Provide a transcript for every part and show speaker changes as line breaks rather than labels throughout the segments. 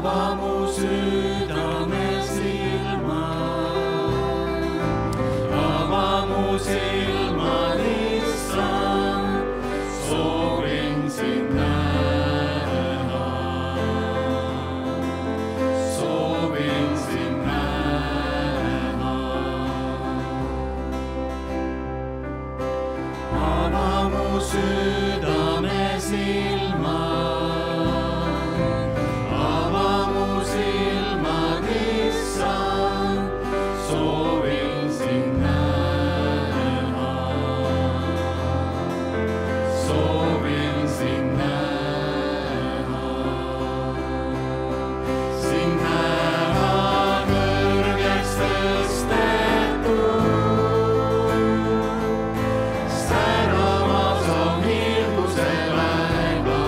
ava mu südame silmad. Ava mu silmad, Issand, soovin sind näha. Soovin sind näha. Ava mu südame silmad. Ava mu silmad, Issand, soovin sind näha. Soovin sind näha. Sind näha kõrgeks tõstetud, säramas on hilguse väega.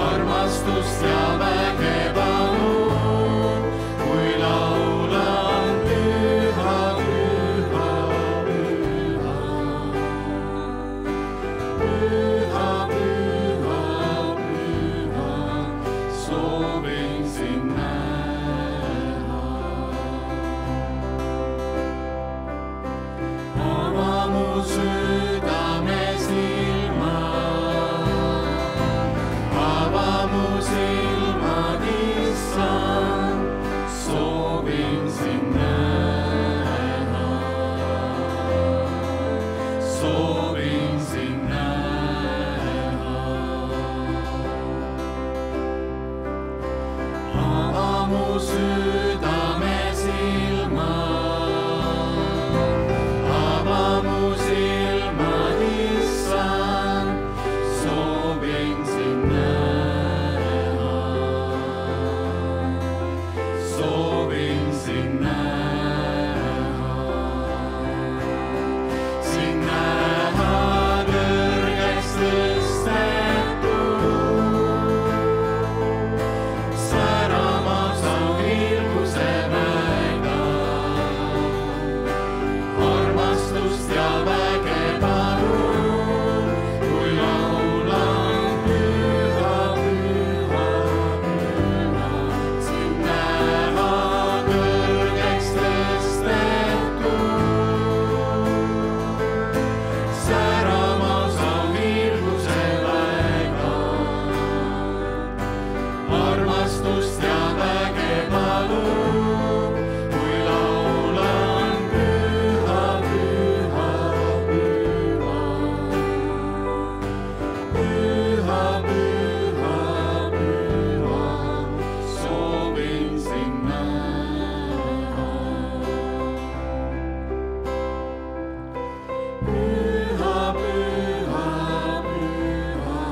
Armastust ja väge palun, kui laulan püha, püha, püha. Püha, püha, püha, soovin sind näha. Ava mu südame silmad. Ava mu silmad, Issand, soovin sind näha. Soovin sind näha. Ava mu südame silmad. Ava mu silmad, Issand, soovin sind näha. Soovin sind näha. Sind näha kõrgeks tõstetud, säramas on hilguse väega. Armastust ja väge palun, kui laulan püha, püha, püha. Sind näha kõrgeks tõstetud, säramas on hilguse väega. Armastust ja väge palun, kui laulan püha, püha, püha. Püha, püha, püha, soovin sind näha. Püha, püha, püha.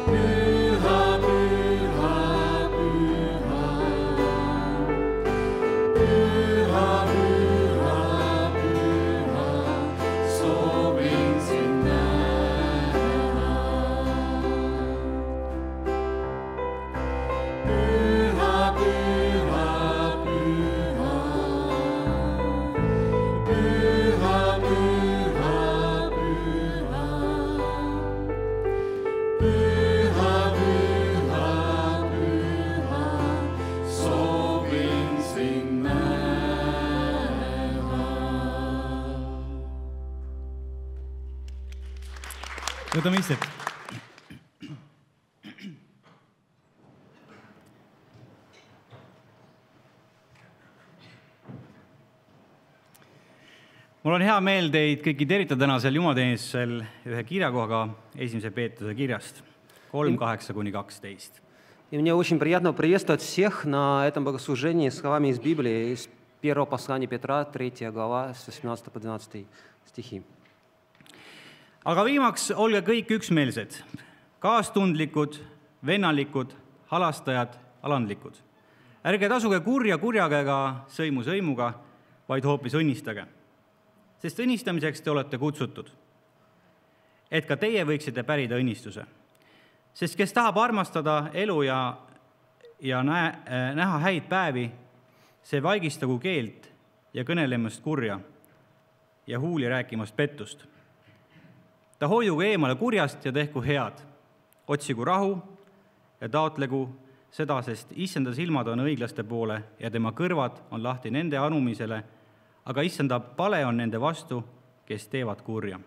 Püha, püha, püha. Püha, püha, püha, soovin sind näha. Püha, püha, püha. Püha, püha, püha. Püha, püha, püha, soovin sind näha.
Võtame istet. Mul on hea meel teid kõiki tervitada tänasel jumateenistusel ühe kirjakohaga 1. Peetruse kirjast 3:8-12.
И мне очень приятно приветствовать всех на этом богослужении словами из Библии, из первого послания Петра, 3 глава, с 18 по 12 стихи.
Aga viimaks olge kõik üksmeelsed, kaastundlikud, vennalikud, halastajad, alandlikud. Ärge tasuge kurja kurjaga, sõimu sõimuga, vaid hoopis õnnistage. Sest õnnistamiseks te olete kutsutud, et ka teie võiksite pärida õnnistuse. Sest kes tahab armastada elu ja näha häid päevi, see vaigistagu keelt ja kõnelemast kurja ja huuli rääkimast pettust. Ta hoiugu eemale kurjast ja tehku head, otsigu rahu ja taotlegu seda, sest issanda silmad on õiglaste poole ja tema kõrvad on lahti nende anumisele, aga issanda pale on nende vastu, kes teevad kurja.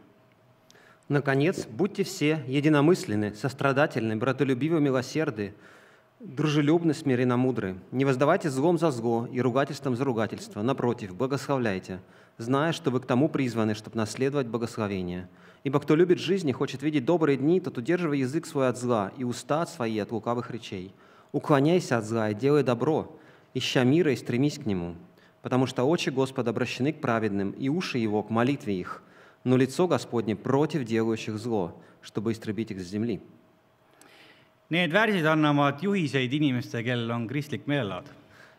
Наконец, будьте все единомысленны, сострадательны, братолюбивы, милосерды, дружелюбны, смиренно-мудры. Не воздавайте злом за зло и ругательством за ругательство. Напротив, благословляйте, зная, что вы к тому призваны, чтобы наследовать благословение. Ибо кто любит жизнь и хочет видеть добрые дни, тот удерживай язык свой от зла и уста свои от лукавых речей. Уклоняйся от зла и делай добро, ища мира и стремись к нему. Потому что очи Господа обращены к праведным, и уши Его к молитве их, но лицо Господне против делающих зло, чтобы истребить их с земли.
Need värsid annavad juhiseid inimestele, kellel on kristlik meelelaad.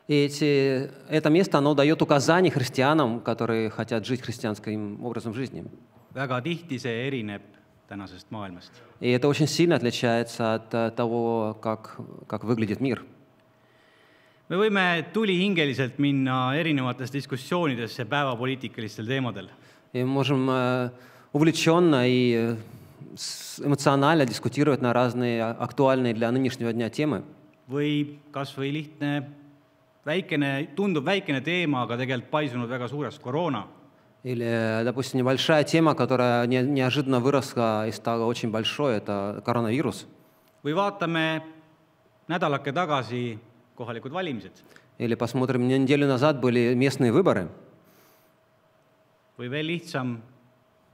Это место, оно дает указания христианам, которые хотят жить христианским образом жизни.
Väga tihti see erineb tänasest maailmast.
И это очень сильно отличается от того, как выглядит мир.
Me võime tulihingeliselt minna erinevates diskussioonidesse päevapoliitikalistel teemadel.
И мы можем увлеченно и эмоционально дискутировать на разные актуальные для нынешнего дня темы.
Või kas või lihtne, tundub väikene teema, aga tegelikult paisunud väga suureks koroona.
Или, допустим, небольшая тема, которая неожиданно выросла и стала очень большой, это коронавирус.
Või vaatame nädalake tagasi kohalikud valimised.
Или посмотрим, неделю назад были местные выборы.
Või veel lihtsam,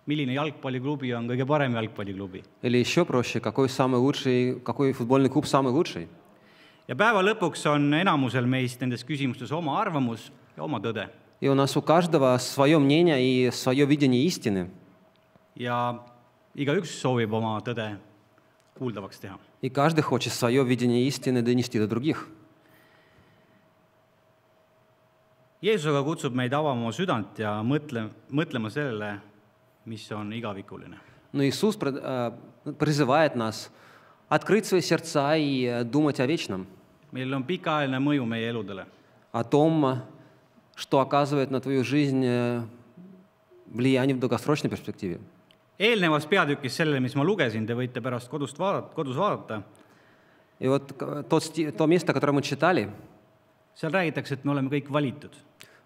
milline jalgpalliklubi on kõige parem jalgpalliklubi.
Или еще проще, какой футбольный клуб самый лучший.
Ja päeva lõpuks on enamusel meist nendes küsimustes oma arvamus ja oma tõde.
И у нас у каждого свое мнение и свое видение истины.
Ja igaüks soovib oma tõde kuuldavaks teha.
И каждый хочет свое видение истины донести до других.
Jeesus aga kutsub meid avama oma südant ja mõtlema sellele, mis on igavikuline.
Но Иисус призывает нас открыть свои сердца и думать о вечном.
Meil on pikaajaline mõju meie eludele.
О том, что оказывает на твою жизнь влияние в долгосрочной перспективе.
Eelnevas peatükis sellele, mis ma lugesin, te võite pärast kodus vaadata.
И вот то место, которое мы читали,
seal räägitakse, et me oleme kõik valitud.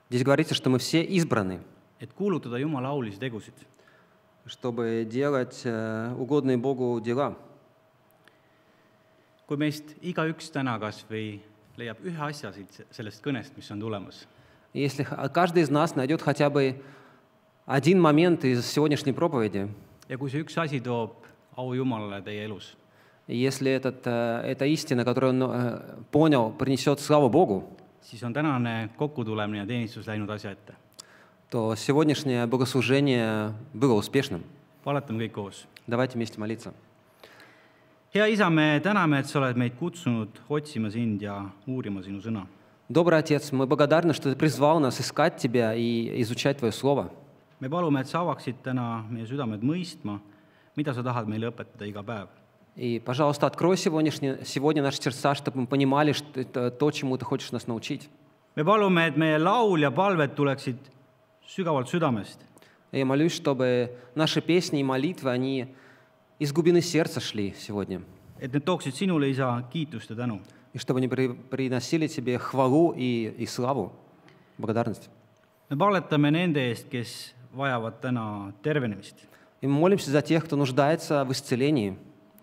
Здесь говорится, что мы все избраны,
et kuulutada Jumala aulisi tegusid.
Чтобы делать угодные Богу дела.
Kui meist igaüks täna kas või leiab ühe asja sellest kõnest, mis on tulemas.
Если каждый из нас найдет хотя бы один момент из сегодняшней проповеди.
Ja kui see üks asi toob au Jumalale teie elus.
Если эта истина, которую он понял, принесет славу Богу,
siis on tänane kokkutulemine ja teenistus läinud asja ette.
То сегодняшнее богослужение было успешным.
Paletame kõik koos.
Давайте вместе молиться.
Hea Isa, me täname, et sa oled meid kutsunud otsima sind ja uurima sinu sõna.
Добрый Отец, мы благодарны, что Ты призвал нас искать Тебя и изучать Твое Слово.
Me palume, et sa avaksid täna meie südamed mõistma, mida sa tahad meile õpetada iga päev.
И, пожалуйста, открой сегодня наши сердца, чтобы мы понимали, что это то, чему Ты хочешь нас научить.
Me palume, et meie laul ja palved tuleksid sügavalt südamest.
Я молюсь, чтобы наши песни и молитвы, они из глубины сердца шли сегодня.
Et need tooksid sinule, Isa, kiitust ja tänu.
И чтобы они приносили Тебе хвалу и славу, благодарность.
Me paletame nende eest, kes vajavad täna tervenemist.
И мы молимся за тех, кто нуждается в исцелении.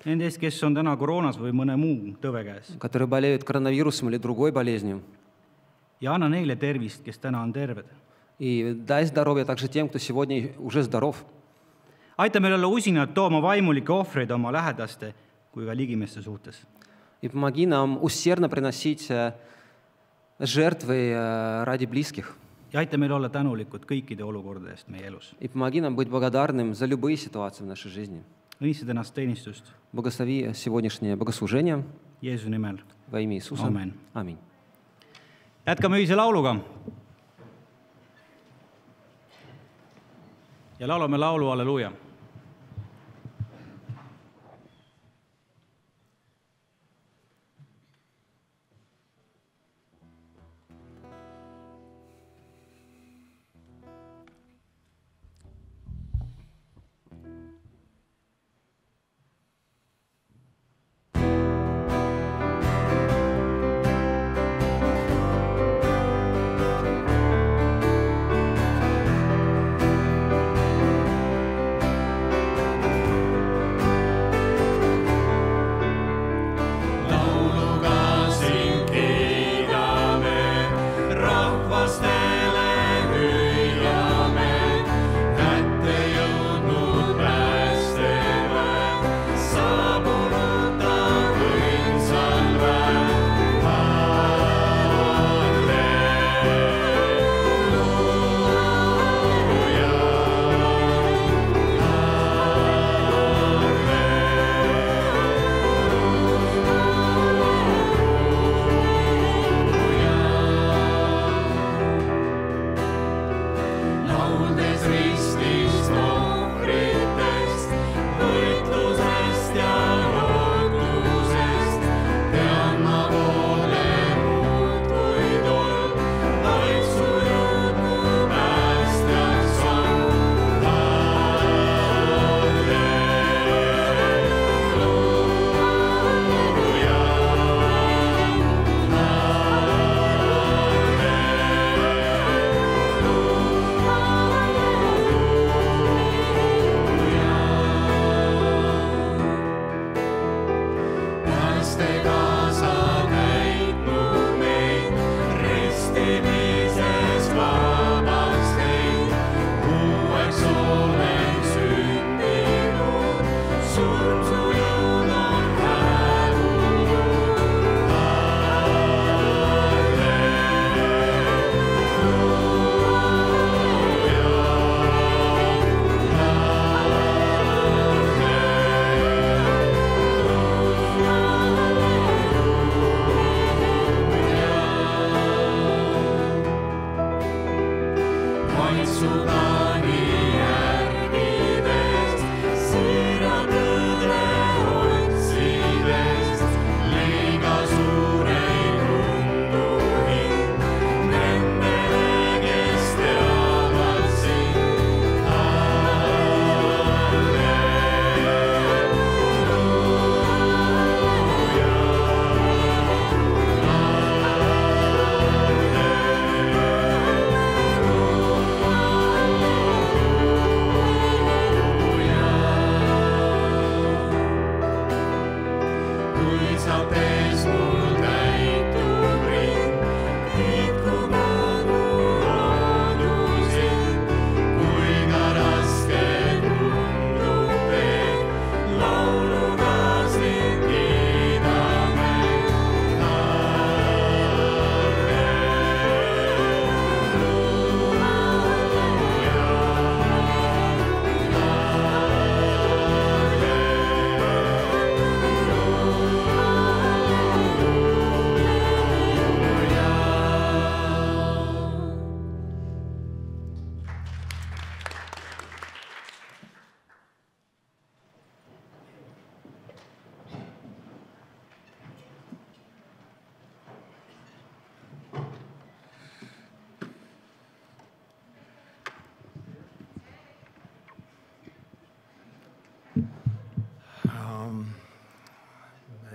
Nende eest, kes on täna koroonas või mõne muu tõve käes.
Которые болеют коронавирусом или другой болезнью.
Ja anna neile tervist, kes täna on terved.
И дай здоровье также тем, кто сегодня уже здоров.
Aita meil olla usinad tooma vaimulikke ohvreid oma lähedaste kui ka ligimeste suhtes.
И помоги нам усердно приносить жертвы ради близких.
Ja aita meil olla tänulikud kõikide olukordade eest meie elus.
И помоги нам быть благодарным за любые ситуации в нашей жизни.
Õnnista tänast teenistust.
Благослови сегодняшнее богослужение
Jeesuse nimel.
во имя Иисуса.
Amen.
Аминь.
Jätkame ühise lauluga. Ja laulame laulu Halleluuja.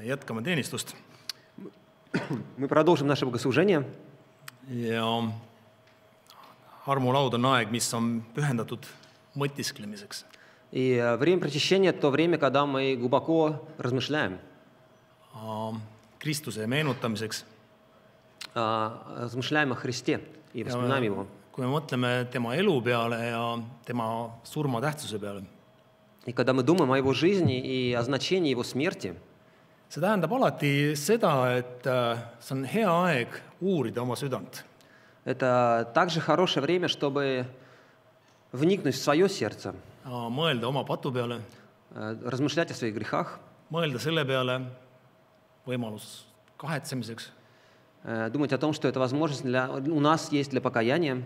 jätkame teenistust
Мы продолжим наше богослужение.
ja armulaud on aeg, mis on pühendatud mõtisklemiseks.
И время причащения – это то время, когда мы глубоко размышляем.
Kristuse meenutamiseks.
Размышляем о Христе и вспоминаем Его.
Kui me mõtleme tema elu peale ja tema surma tähtsuse peale,
И когда мы думаем о Его жизни и о значении Его смерти,
see tähendab alati seda, et see on hea aeg uurida oma südant.
это также хорошее время, чтобы вникнуть в свое сердце,
Mõelda oma patu peale,
размышлять о своих грехах,
mõelda selle peale võimalus kahetsemiseks
думать о том, что это возможность у нас есть для покаяния,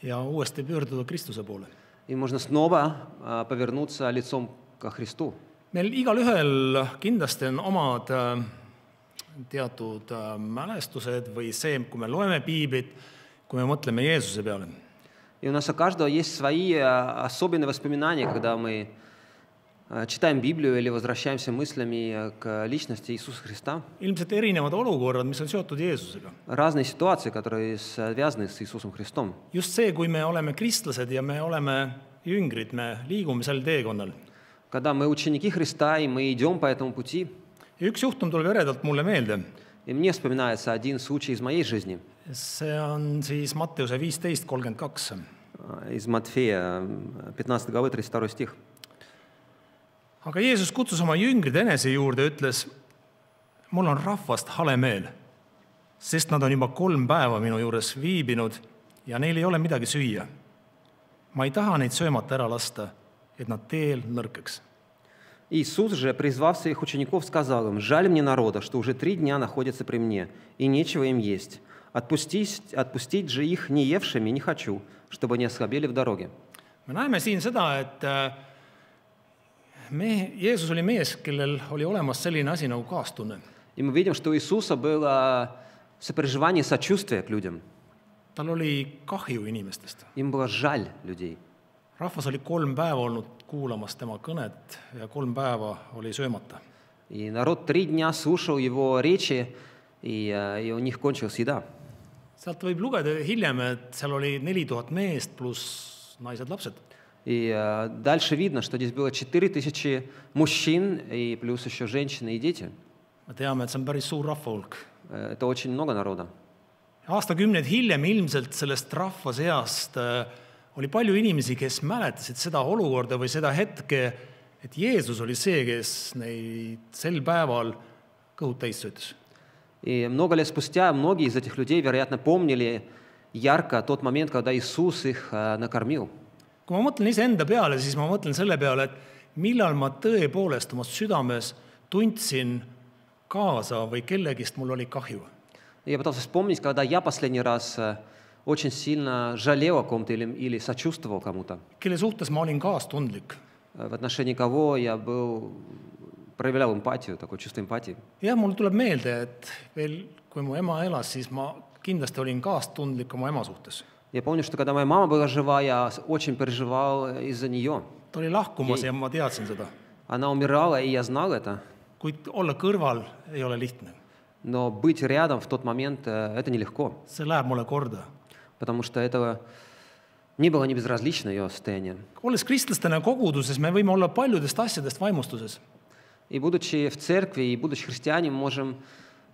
ja uuesti pöörduda Kristuse poole.
и можно снова повернуться лицом ко Христу.
Meil igalühel kindlasti on omad teatud mälestused või see, kui me loeme piiblit, kui me mõtleme Jeesuse peale.
И у нас у каждого есть свои особенные воспоминания, когда мы читаем Библию или возвращаемся мыслями к личности Иисуса Христа.
Ilmselt erinevad olukorrad, mis on seotud Jeesusega.
Разные ситуации, которые связаны с Иисусом Христом.
Just see, kui me oleme kristlased ja me oleme jüngrid, me liigume sel teekonnal.
Когда мы ученики Христа, и мы идем по этому пути,
Ja üks juhtum tuleb eredalt mulle meelde.
и мне вспоминается один случай из моей жизни,
See on siis Matteuse 15:32.
из Матфея, 15 главы, 32 стих.
Aga Jeesus kutsus oma jüngrid enese juurde ja ütles, mul on rahvast hale meel, sest nad on juba 3 päeva minu juures viibinud ja neil ei ole midagi süüa. Ma ei taha neid söömata ära lasta, et nad teel nõrkeks.
Иисус же, призвав своих учеников, сказал им: «Жаль мне народа, что уже 3 дня находятся при мне, и нечего им есть. Отпустить же их не евшими не хочу, чтобы они ослабели в дороге».
Me näeme siin seda, et Jeesus oli mees, kellel oli olemas selline asi nagu kaastunne.
И мы видим, что у Иисуса было сопереживание, сочувствие к людям.
Tal oli kahju inimestest.
Им было жаль людей.
Rahvas oli 3 päeva olnud kuulamas tema kõnet ja 3 päeva oli söömata.
И народ 3 дня слушал его речи, и у них кончилась еда.
Sealt võib lugeda hiljem, et seal oli 4000 meest pluss naised, lapsed.
И дальше видно, что здесь было 4000 мужчин, и плюс еще женщины и дети.
Me teame, et see on päris suur rahvahulk.
Это очень много народа.
Aastakümneid hiljem ilmselt sellest rahva seast oli palju inimesi, kes mäletasid seda olukorda või seda hetke, et Jeesus oli see, kes neid sel päeval kõhud täis söötis.
И много лет спустя многие из этих людей, вероятно, помнили ярко тот момент, когда Иисус их накормил.
Kui ma mõtlen iseenda peale, siis ma mõtlen selle peale, et millal ma tõepoolest oma südames tundsin kaasa või kellegist mul oli kahju.
Я пытался вспомнить, когда я последний раз очень сильно жалел о ком-то или сочувствовал кому-то.
Kelle suhtes ma olin kaastundlik.
В отношении кого я проявлял эмпатию, такое чувство эмпатии.
Jah, mul tuleb meelde, et veel kui mu ema elas, siis ma kindlasti olin kaastundlik oma ema suhtes.
Я помню, что когда моя мама была жива, я очень переживал из-за нее.
Ta oli lahkumas ja ma teadsin seda.
Она умирала, и я знал это.
Kuid olla kõrval ei ole lihtne.
Но быть рядом в тот момент это нелегко,
See läheb mulle korda.
потому что это не было не безразлично ее состояние.
Olles kristlastena koguduses, me võime olla paljudest asjadest vaimustuses.
И будучи в церкви, и будучи христианами, можем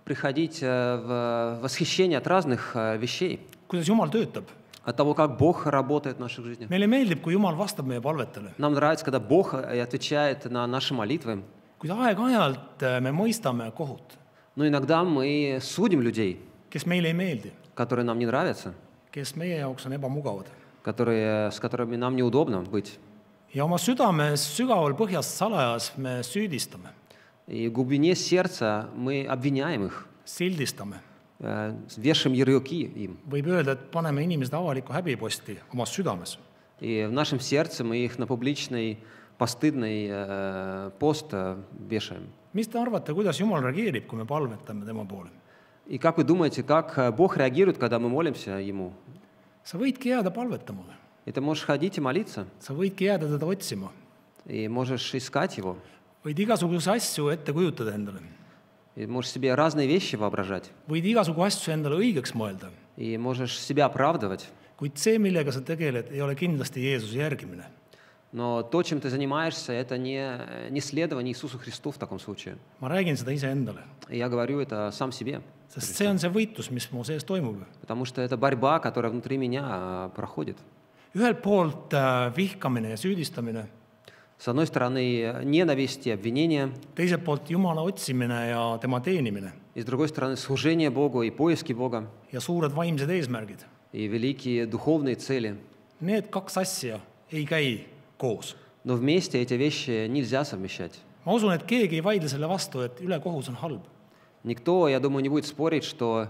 приходить в восхищение от разных вещей,
Kuidas Jumal töötab.
от того, как Бог работает в наших жизнях.
Meile meeldib, kui Jumal vastab meie palvetele.
Нам нравится, когда Бог отвечает на наши молитвы.
Kuid aeg-ajalt me mõistame kohut,
Но иногда мы судим людей,
kes meile ei meeldi,
которые нам не нравятся,
kes meie jaoks on ebamugavad.
с которыми нам неудобно быть.
Ja oma südames sügaval põhjas salajas me süüdistame,
И в глубине сердца мы обвиняем их,
sildistame.
вешаем ярлыки им.
Võib öelda, et paneme inimesed avalikku häbiposti oma südames.
И в нашем сердце мы их на публичный, постыдный пост вешаем.
Mis te arvate, kuidas Jumal reageerib, kui me palvetame tema poole?
И как вы думаете, как Бог реагирует, когда мы молимся Ему?
Sa võidki jääda palvetama.
И ты можешь ходить и молиться,
Sa võidki jääda teda otsima.
и можешь искать Его,
Võid igasuguse asju ette kujutada endale.
И можешь себе разные вещи воображать.
võid igasugu asju endale õigeks mõelda,
И можешь себя оправдывать.
kuid see, millega sa tegeled, ei ole kindlasti Jeesuse järgimine.
Но то, чем ты занимаешься, это не следование Иисусу Христу в таком случае.
Ma räägin seda iseendale,
И я говорю это сам себе.
sest see on see võitlus, mis mu sees toimub.
Потому что это борьба, которая внутри меня проходит.
Ühelt poolt vihkamine ja süüdistamine,
С одной стороны, ненависть и обвинение,
teiselt poolt Jumala otsimine ja tema teenimine
и с другой стороны, служение Богу и поиски Бога,
ja suured vaimsed eesmärgid.
и великие духовные цели.
Need kaks asja ei käi koos.
Но вместе эти вещи нельзя совмещать.
Ma usun, et keegi ei vaidle selle vastu, et ülekohus on halb.
Никто, я думаю, не будет спорить, что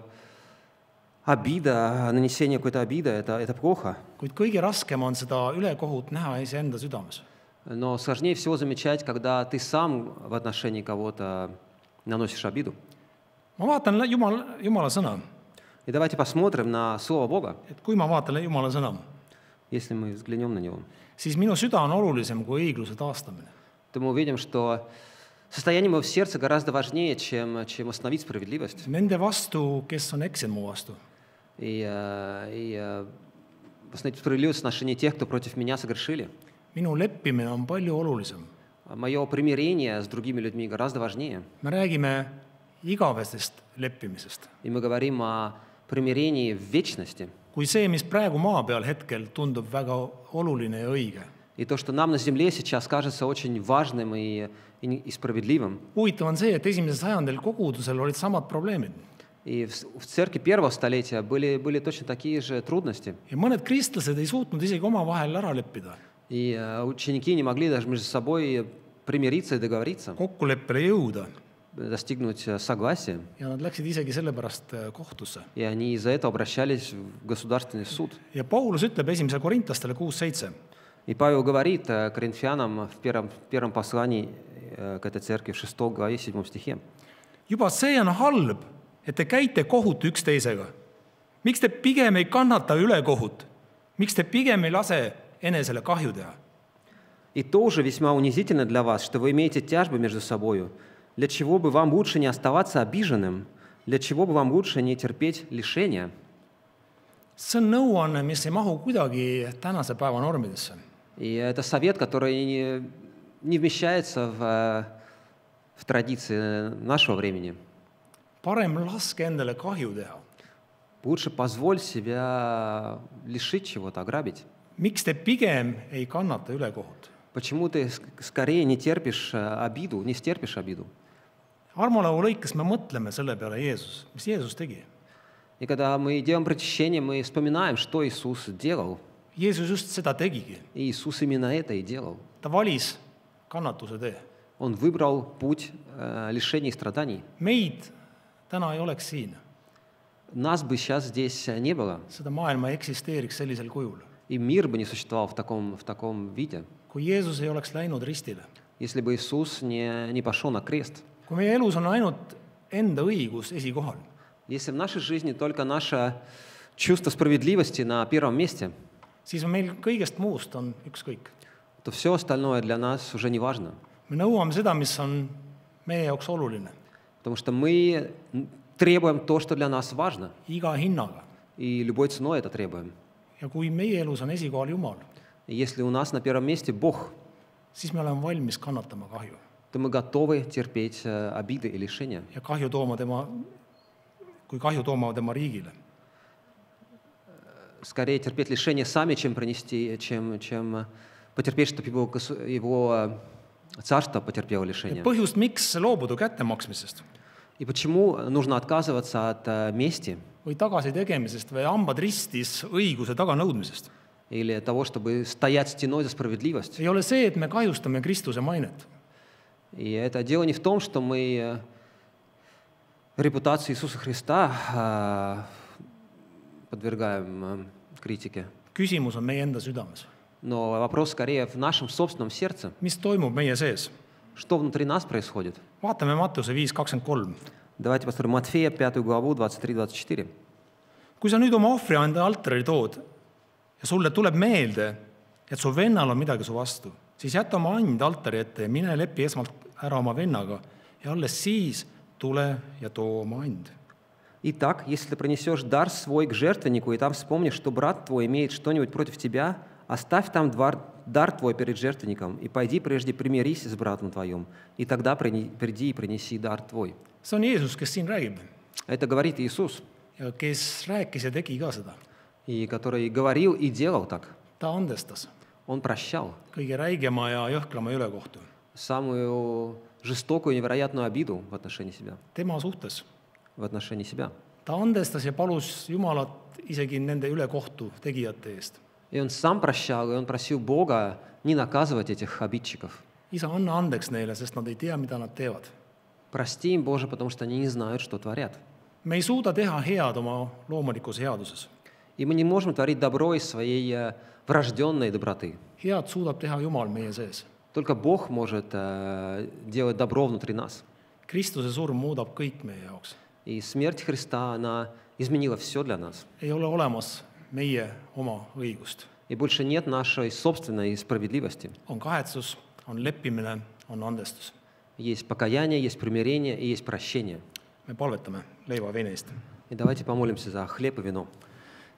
обида, нанесение какой-то обиды – это плохо.
Kuid kõige raskem on seda ülekohut näha iseenda südames.
Но сложнее всего замечать, когда ты сам в отношении кого-то наносишь обиду.
Ma vaatan Jumala sõna,
И давайте посмотрим на Слово Бога,
et kui ma vaatan Jumala sõna,
если мы взглянем на него.
siis minu süda on olulisem kui õigluse taastamine.
То мы увидим, что состояние моего сердца гораздо важнее, чем остановить справедливость.
Nende vastu, kes on eksinud mu vastu.
И остановить справедливость в отношении тех, кто против меня согрешили.
Minu leppimine on palju olulisem.
Мое примирение с другими людьми гораздо важнее.
Me räägime igavesest leppimisest.
И мы говорим о примирении в вечности.
Kui see, mis praegu maa peal hetkel tundub väga oluline ja õige.
И то, что нам на земле сейчас кажется очень важным и справедливым.
Huvitav on see, et esimesel sajandil kogudusel olid samad probleemid.
И в церкви первого столетия были точно такие же трудности.
Ja mõned kristlased ei suutnud isegi omavahel ära leppida.
И ученики не могли даже между собой примириться и договориться,
Kokkuleppele jõuda.
достигнуть согласия.
Ja nad läksid isegi sellepärast kohtusse.
И они из-за этого обращались в государственный суд.
Ja Paulus ütleb 1. Korintlastele 6:7.
И Павел говорит коринфянам в первом послании к этой церкви в 6 главе 7 стихе.
Juba see on halb, et te käite kohut üksteisega. Miks te pigem ei kannata ülekohut? Miks te pigem ei lase enesele kahju teha?
И то уже весьма унизительно для вас, что вы имеете тяжбы между собою. Для чего бы вам лучше не оставаться обиженным? Для чего бы вам лучше не терпеть лишения?
See on nõuanne, mis ei mahu kuidagi tänase päeva normidesse.
И это совет, который не вмещается в традиции нашего времени.
Parem laske endale kahju teha.
Лучше позволь себя лишить чего-то, ограбить.
Miks te pigem ei kannata ülekohut?
Почему ты скорее не стерпишь обиду?
Armulaulu lõikes me mõtleme selle peale Jeesus. Mis Jeesus tegi?
И когда мы делаем причащение, мы вспоминаем, что Иисус делал.
Jeesus just seda tegigi.
И Иисус именно это и делал.
Ta valis kannatuse tee.
Он выбрал путь лишений и страданий.
Meid täna ei oleks siin.
Нас бы сейчас здесь не было,
Seda maailma ei eksisteeriks sellisel kujul.
и мир бы не существовал в таком виде,
Kui Jeesus ei oleks läinud ristile.
если бы Иисус не пошел на крест.
Kui meie elus on ainult enda õigus esikohal,
Если в нашей жизни только наше чувство справедливости на первом месте,
siis on meil kõigest muust on ükskõik.
то все остальное для нас уже не важно.
Me nõuame seda, mis on meie jaoks oluline.
Потому что мы требуем то, что для нас важно,
Iga hinnaga.
и любой ценой это требуем.
Ja kui meie elus on esikohal Jumal,
И если у нас на первом месте Бог,
siis me oleme valmis kannatama kahju.
то мы готовы терпеть обиды и лишения.
Ja kahju tooma tema riigile.
Скорее терпеть лишения сами, чем потерпеть, чтобы его царство потерпело лишения.
Põhjust, miks loobuda kättemaksmisest
И почему нужно отказываться от мести
või tagasi tegemisest või hambad ristis õiguse taganõudmisest,
или того, чтобы стоять стеной за справедливость.
ei ole see, et me kahjustame Kristuse mainet.
И это дело не в том, что мы репутацию Иисуса Христа подвергаем критике.
Küsimus on meie enda südames.
Но вопрос скорее в нашем собственном сердце.
Mis toimub meie sees?
Что внутри нас происходит?
Vaatame Mattuse 5:23.
Давайте посмотрим Матфея, 5 главу, 23-24.
Kui sa nüüd oma ohvriande altari tood ja sulle tuleb meelde, et su vennal on midagi su vastu, siis jäta oma and altari ette ja mine lepi esmalt ära oma vennaga ja alles siis tule ja too oma and.
Итак, если ты принесешь дар свой к жертвеннику, и там вспомнишь, что брат твой имеет что-нибудь против тебя, оставь там дар твой перед жертвенником, и пойди прежде примирись с братом твоим, и тогда приди и принеси дар твой.
See on Jeesus, kes siin räägib
Это говорит Иисус,
ja kes rääkis ja tegi ka seda.
и который говорил и делал так.
Ta andestas
Он прощал
kõige räigema ja jõhkrama ülekohtu
самую жестокую, невероятную обиду в отношении себя.
tema suhtes.
В отношении себя.
Ta andestas ja palus Jumalat isegi nende ülekohtu tegijate eest.
И он сам прощал, и он просил Бога не наказывать этих обидчиков.
Isa, anna andeks neile, sest nad ei tea, mida nad teevad.
Прости им, Боже, потому что они не знают, что творят.
Me ei suuda teha head oma loomulikus headuses.
И мы не можем творить добро из своей врожденной доброты.
Head suudab teha Jumal meie sees.
Только Бог может делать добро внутри нас.
Kristuse surm muudab kõik meie jaoks.
И смерть Христа, она изменила все для нас.
Ei ole olemas meie oma õigust.
И больше нет нашей собственной справедливости.
On kahetsus, on leppimine, on andestus.
Есть покаяние, есть примирение и есть прощение.
Me palvetame leiva veine eest.
И давайте помолимся за хлеб и вино.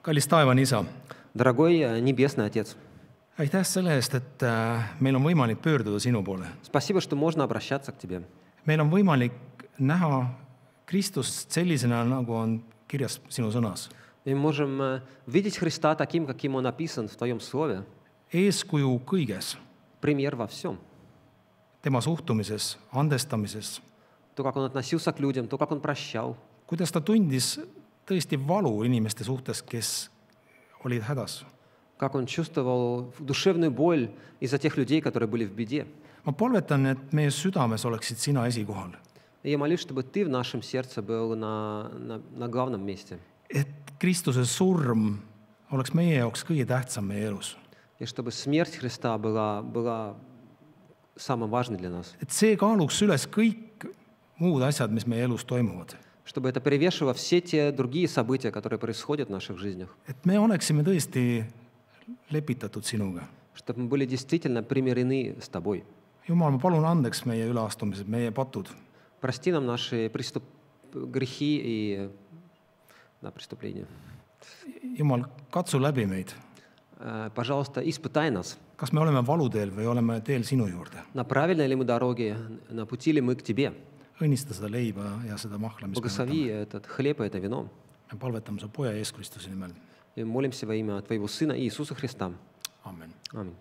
Kallis taevane isa,
Дорогой Небесный Отец,
aitäh selle eest, et meil on võimalik pöörduda sinu poole.
спасибо, что можно обращаться к Тебе.
Meil on võimalik näha Kristust sellisena, nagu on kirjas sinu sõnas.
И мы можем видеть Христа таким, каким Он описан в Твоем Слове.
Eeskuju kõiges,
Пример во всем.
tema suhtumises, andestamises,
То, как Он относился к людям, то, как Он прощал.
kuidas ta tundis tõesti valu inimeste suhtes, kes olid hädas.
Как Он чувствовал душевную боль из-за тех людей, которые были в беде.
Ma palvetan, et meie südames oleksid sina esikohal.
И я молюсь, чтобы Ты в нашем сердце был на главном месте.
Et Kristuse surm oleks meie jaoks kõige tähtsam meie elus.
И чтобы смерть Христа была самым важным для нас.
Et see kaaluks üles kõik muud asjad, mis meie elus toimuvad.
Чтобы это перевешивало все те другие события, которые происходят в наших жизнях.
Et me oleksime tõesti lepitatud sinuga.
Чтобы мы были действительно примирены с Тобой.
Jumal, ma palun andeks meie üleastumised, meie patud.
Прости нам наши грехи и преступления.
Jumal, katsu läbi meid.
Пожалуйста, испытай нас.
Kas me oleme valuteel või oleme teel sinu juurde?
На правильной ли мы дороге, на пути ли мы к Тебе?
Õnnista seda leiba ja seda mahla, mis me
Благослови
võtame.
этот хлеб и это вино.
Me palvetame su poja Jeesus Kristuse nimel.
И молимся во имя Твоего Сына Иисуса Христа.
Amen.
Аминь.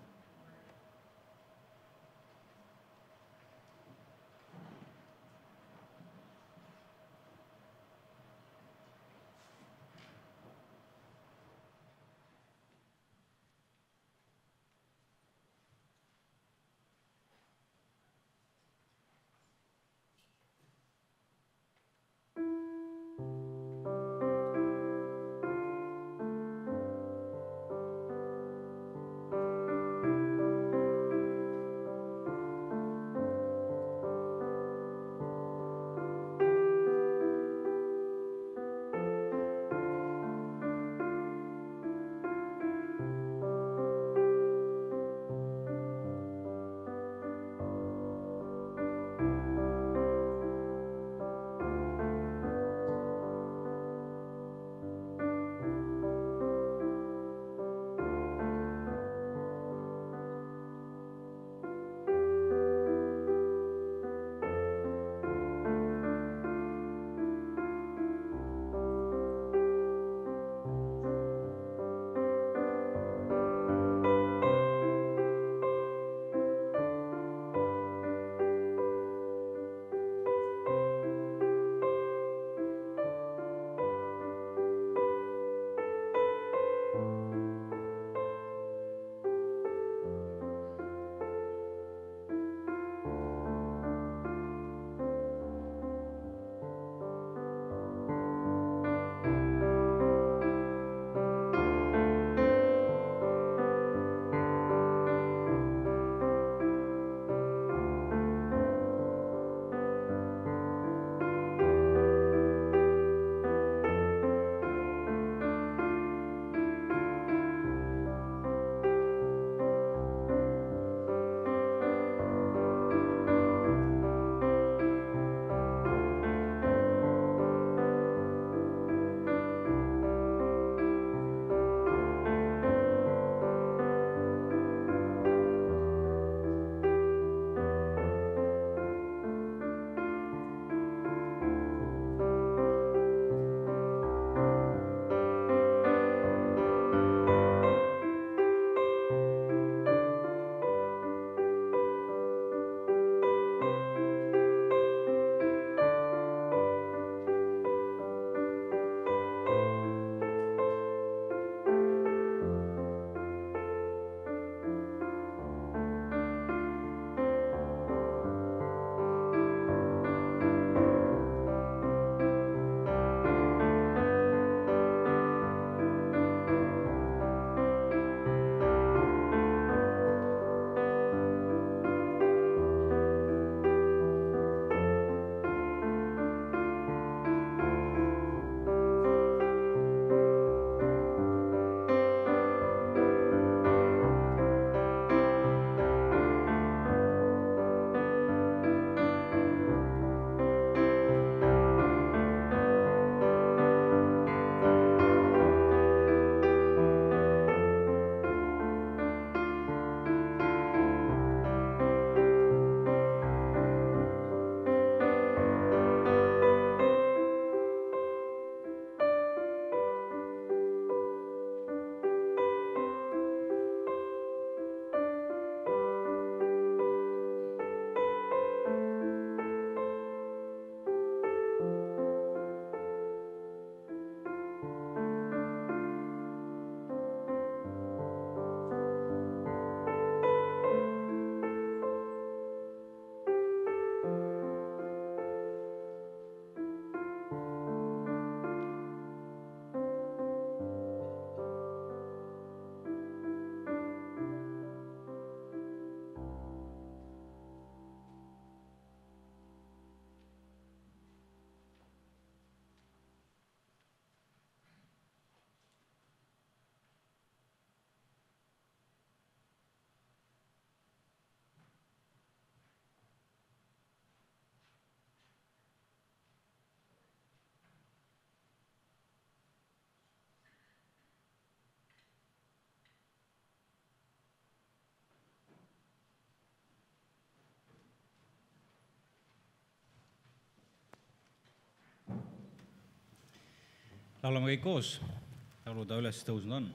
Laulame kõik koos, laulu ta üles tõusnud on.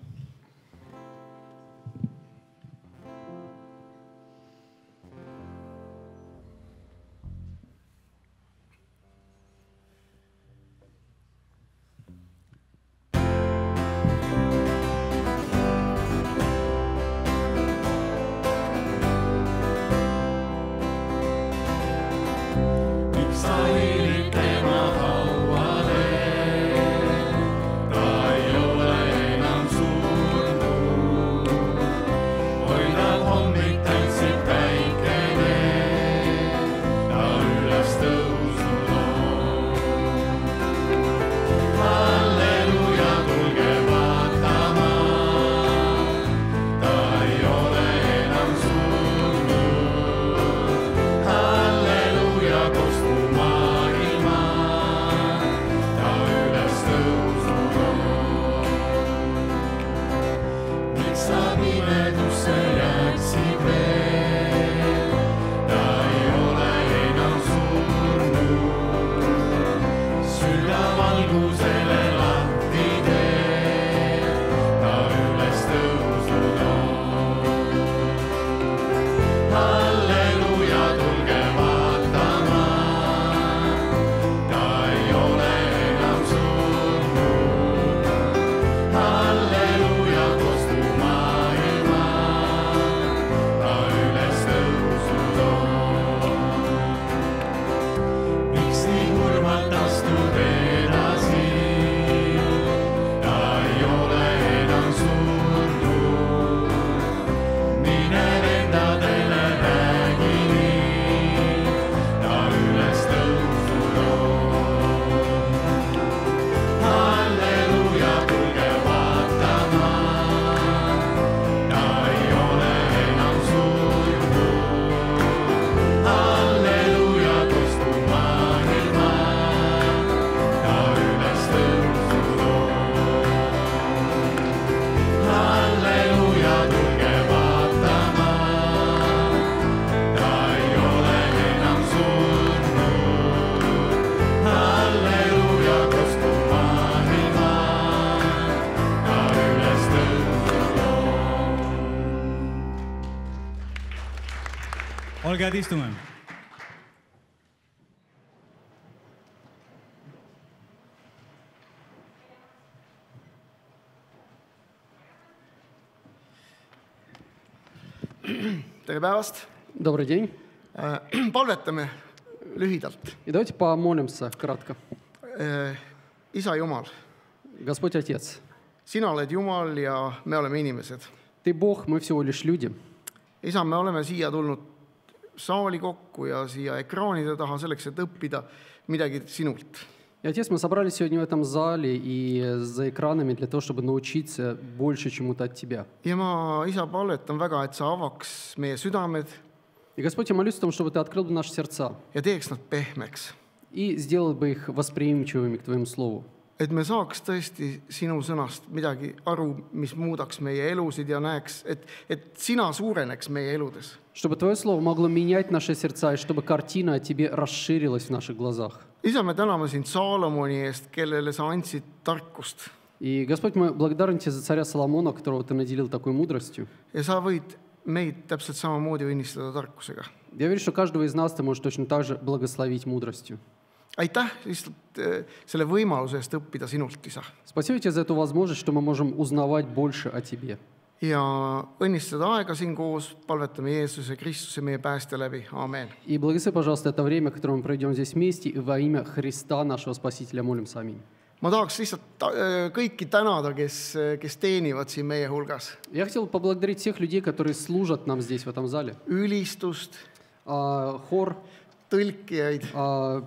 Olge head, istume.
Tere päevast!
Добрый день.
Palvetame lühidalt.
И давайте помолимся кратко.
Isa Jumal,
Господь Отец,
sina oled Jumal ja me oleme inimesed.
Ты Бог, мы всего лишь люди.
Isa, me oleme siia tulnud saali kokku ja siia ekraanide taha selleks, et õppida midagi sinult.
И, Отец, мы собрались сегодня в этом зале и за экранами для того, чтобы научиться больше чему-то от Тебя.
Ja ma, Isa, palvetan väga, et sa avaks meie südamed
И, Господь, я молюсь о том, чтобы Ты открыл бы наши сердца
ja teeks nad pehmeks.
и сделал бы их восприимчивыми к Твоему Слову.
Et me saaks tõesti sinu sõnast midagi aru, mis muudaks meie elusid ja näeks, et sina suureneks meie eludes.
Чтобы Твое Слово могло менять наши сердца и чтобы картина о Тебе расширилась в наших глазах.
Isa, me täname sind Saalomoni eest, kellele sa andsid tarkust.
И, Господь, мы благодарны Тебе за царя Соломона, которого Ты наделил такой мудростью.
Ja sa võid meid täpselt samamoodi õnnistada tarkusega.
Я верю, что каждого из нас Ты можешь точно так же благословить мудростью.
Aitäh lihtsalt selle võimaluse eest õppida sinult, Isa.
Спасибо Тебе за эту возможность, что мы можем узнавать больше о Тебе.
Ja õnnistada aega siin koos, palvetame Jeesuse Kristuse meie päästja läbi. Aamen.
И благослови, пожалуйста, это время, которое мы проведем здесь вместе, и во имя Христа, нашего Спасителя, молимся. Аминь.
Ma tahaks lihtsalt kõiki tänada, kes teenivad siin meie hulgas.
Я хотел поблагодарить всех людей, которые служат нам здесь, в этом зале.
Ülistust,
Хор,
tõlkijaid.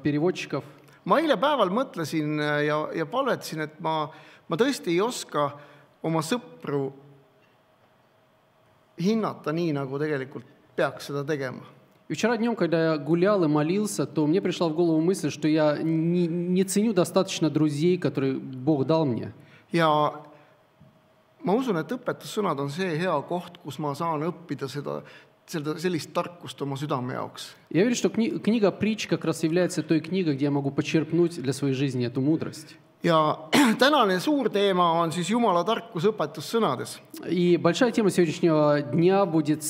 переводчиков.
Ma eile päeval mõtlesin ja palvetasin, et ma tõesti ei oska oma sõpru hinnata nii, nagu tegelikult peaks seda tegema.
И вчера днем, когда я гулял и молился, то мне пришла в голову мысль, что я не ценю достаточно друзей, которые Бог дал мне.
Ja ma usun, et õpetussõnad on see hea koht, kus ma saan õppida sellist tarkust oma südame jaoks.
Я верю, что книга «Притч» как раз является той книгой, где я могу почерпнуть для своей жизни эту мудрость.
ja tänane suur teema on siis Jumala tarkus õpetussõnades.
И большая тема сегодняшнего дня будет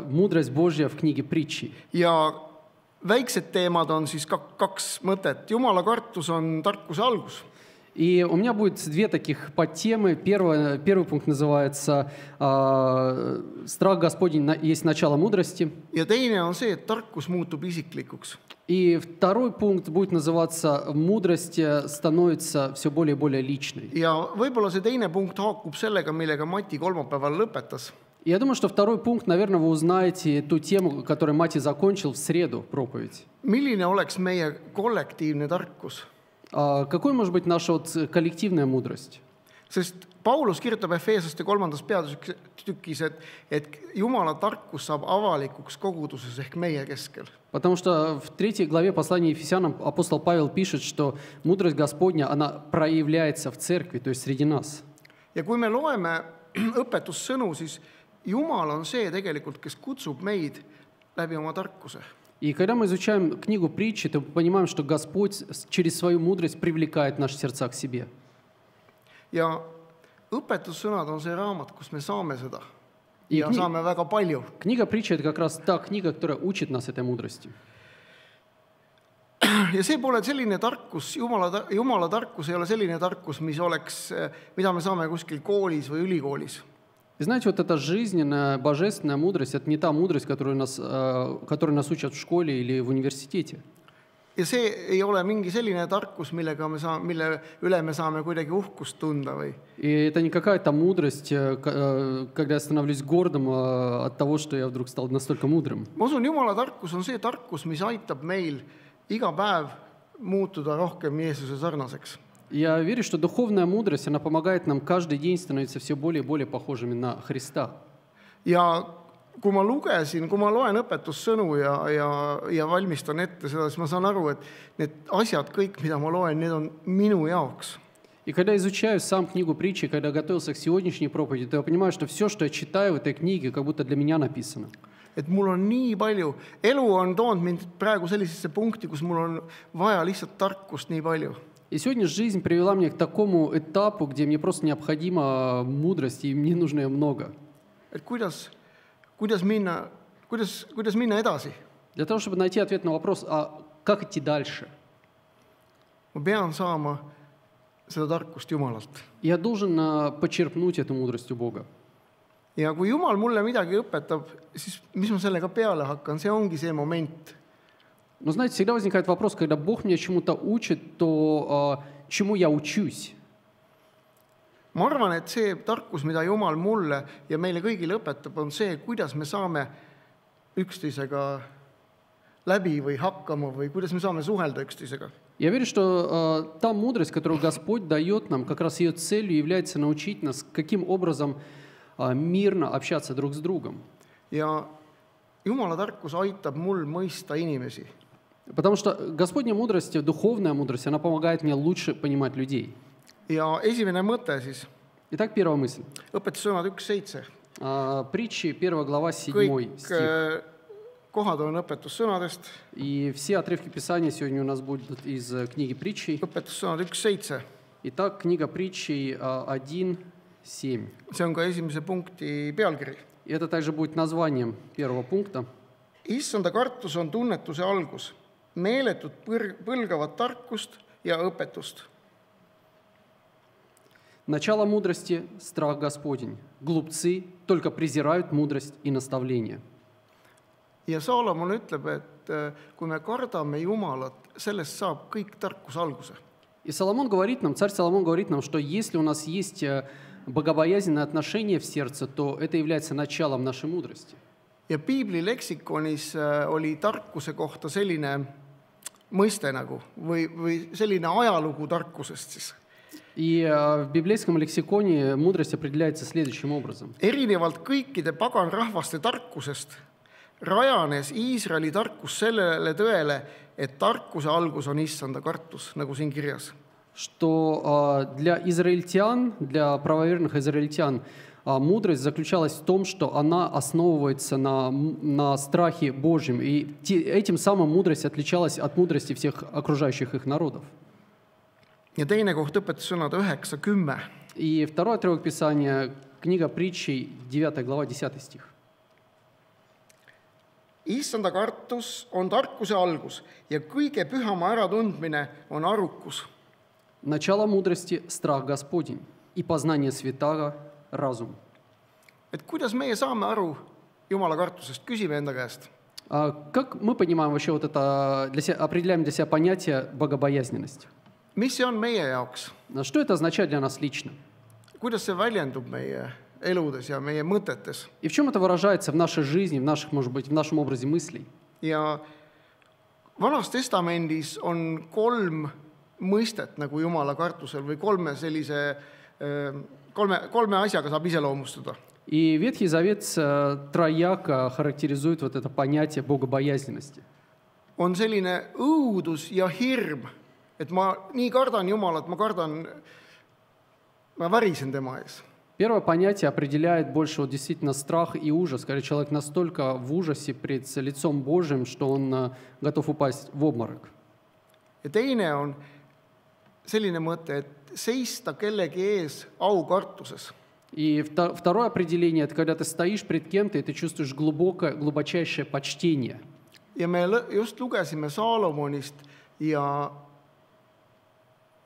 мудрость Божья в книге Притчи.
Ja väiksed teemad on siis kaks mõtet. Jumala kartus on tarkuse algus.
И у меня будет две таких подтемы. Первый пункт называется «Страх Господень есть начало мудрости».
Ja teine on see, et tarkus muutub isiklikuks.
И второй пункт будет называться «Мудрость становится все более и более личной».
Ja võib-olla see teine punkt haakub sellega, millega Mati kolmapäeval lõpetas.
И я думаю, что второй пункт, наверное, вы узнаете ту тему, которую Мати закончил в среду проповедь.
Milline oleks meie kollektiivne tarkus?
Какой может быть наша коллективная мудрость?
Sest Paulus kirjutab Efeesaste 3. peatükis, et Jumala tarkus saab avalikuks koguduses ehk meie keskel.
Потому что в 3 главе послания Ефесянам апостол Павел пишет, что мудрость Господня, она проявляется в церкви, то есть среди нас.
Ja kui me loeme õpetussõnu, siis Jumal on see tegelikult, kes kutsub meid läbi oma tarkuse.
И когда мы изучаем книгу Притчи, то мы понимаем, что Господь через свою мудрость привлекает наши сердца к себе.
Ja õpetussõnad on see raamat, kus me saame seda.
И
Ja saame väga palju.
Книга Притчи – это как раз та книга, которая учит нас этой мудрости.
Ja see pole selline tarkus, Jumala tarkus ei ole selline tarkus, mida me saame kuskil koolis või ülikoolis.
И знаете, вот эта жизненная, божественная мудрость – это не та мудрость, которую нас учат в школе или в университете.
Ja see ei ole mingi selline tarkus, mille üle me saame kuidagi uhkust tunda või.
И это не какая-то мудрость, когда я становлюсь гордым от того, что я вдруг стал настолько мудрым.
Ma usun, Jumala tarkus on see tarkus, mis aitab meil iga päev muutuda rohkem Jeesuse sarnaseks.
Я верю, что духовная мудрость, она помогает нам каждый день становиться все более и более похожими на Христа.
Ja kui ma loen õpetussõnu ja valmistan ette seda, siis ma saan aru, et need asjad kõik, mida ma loen, need on minu jaoks.
И когда изучаю сам книгу Притчи, когда готовился к сегодняшней проповеди, то я понимаю, что все, что я читаю в этой книге, как будто для меня написано.
Et mul on nii palju, elu on toonud mind praegu sellisesse punkti, kus mul on vaja lihtsalt tarkust nii palju.
И сегодня жизнь привела меня к такому этапу, где мне просто необходима мудрость, и мне нужно ее много.
Et kuidas minna edasi?
Для того, чтобы найти ответ на вопрос, а как идти дальше?
Ma pean saama seda tarkust Jumalalt.
Я должен почерпнуть эту мудрость у Бога.
Ja kui Jumal mulle midagi õpetab, siis mis ma sellega peale hakkan, see ongi see moment.
Но, знаете, всегда возникает вопрос, когда Бог меня чему-то учит, то чему я учусь?
Ma arvan, et see tarkus, mida Jumal mulle ja meile kõigile õpetab, on see, kuidas me saame üksteisega läbi või hakkama või kuidas me saame suhelda üksteisega.
Я верю, что та мудрость, которую Господь дает нам, как раз ее целью является научить нас, каким образом мирно общаться друг с другом.
Ja Jumala tarkus aitab mul mõista inimesi.
Потому что Господня мудрость, духовная мудрость, она помогает мне лучше понимать людей.
Ja esimene mõte siis,
Итак, первая мысль.
õpetussõnad 1.7.
Притчи, 1 глава, 7
Kõik
стих.
kohad on õpetussõnadest.
И все отрывки Писания сегодня у нас будут из книги Притчей.
Õpetussõnad 1.7.
Итак, книга Притчей 1:7.
See on ka esimese punkti pealkiri.
И это также будет названием первого пункта.
Issanda kartus on tunnetuse algus. Meeletud põlgavat tarkust ja õpetust.
Начало мудрости – страх Господень. Глупцы только презирают мудрость и наставление.
Ja Saalomon ütleb, et kui me kardame Jumalat, sellest saab kõik tarkus alguse.
И Соломон говорит нам, царь Соломон говорит нам, что если у нас есть богобоязненное отношение в сердце, то это является началом нашей мудрости.
Ja Piibli leksikonis oli tarkuse kohta selline mõiste nagu või selline ajalugu tarkusest siis.
И в библейском лексиконе мудрость определяется следующим образом.
Erinevalt kõikide paganrahvaste tarkusest rajanes Iisraeli tarkus sellele tõele, et tarkuse algus on Issanda kartus, nagu siin kirjas.
Что для израильтян, для правоверных израильтян, мудрость заключалась в том, что она основывается на страхе Божьем. И этим самым мудрость отличалась от мудрости всех окружающих их народов.
ja teine koht õpetussõnad 9:10.
И второй отрывок Писания, книга притчей, 9 глава, 10 стих.
Issanda kartus on tarkuse algus ja kõige pühama äratundmine on arukus.
Начало мудрости – страх Господень, и познание святаго – разум.
Et kuidas meie saame aru Jumala kartusest, küsime enda käest.
Как мы понимаем вообще вот это, определяем для себя понятие богобоязненность?
Mis see on meie jaoks?
Что это означает для нас лично?
Kuidas see väljendub meie eludes ja meie mõtetes?
И в чем это выражается в нашей жизни, в наших, может быть, в нашем образе мыслей?
Ja Vanas Testamendis on 3 mõistet nagu Jumala kartusel või 3 asjaga saab iseloomustada.
И Ветхий Завет трояко характеризует вот это понятие богобоязненности.
On selline õudus ja hirm, et ma nii kardan Jumalat, ma värisen tema ees.
Первое понятие определяет больше вот действительно страх и ужас. Когда человек настолько в ужасе пред лицом Божьим, что он готов упасть в обморок.
Ja teine on selline mõte, et seista kellegi ees aukartuses.
И второе определение – это когда ты стоишь пред кем-то, и ты чувствуешь глубочайшее почтение.
Ja me just lugesime Saalomonist ja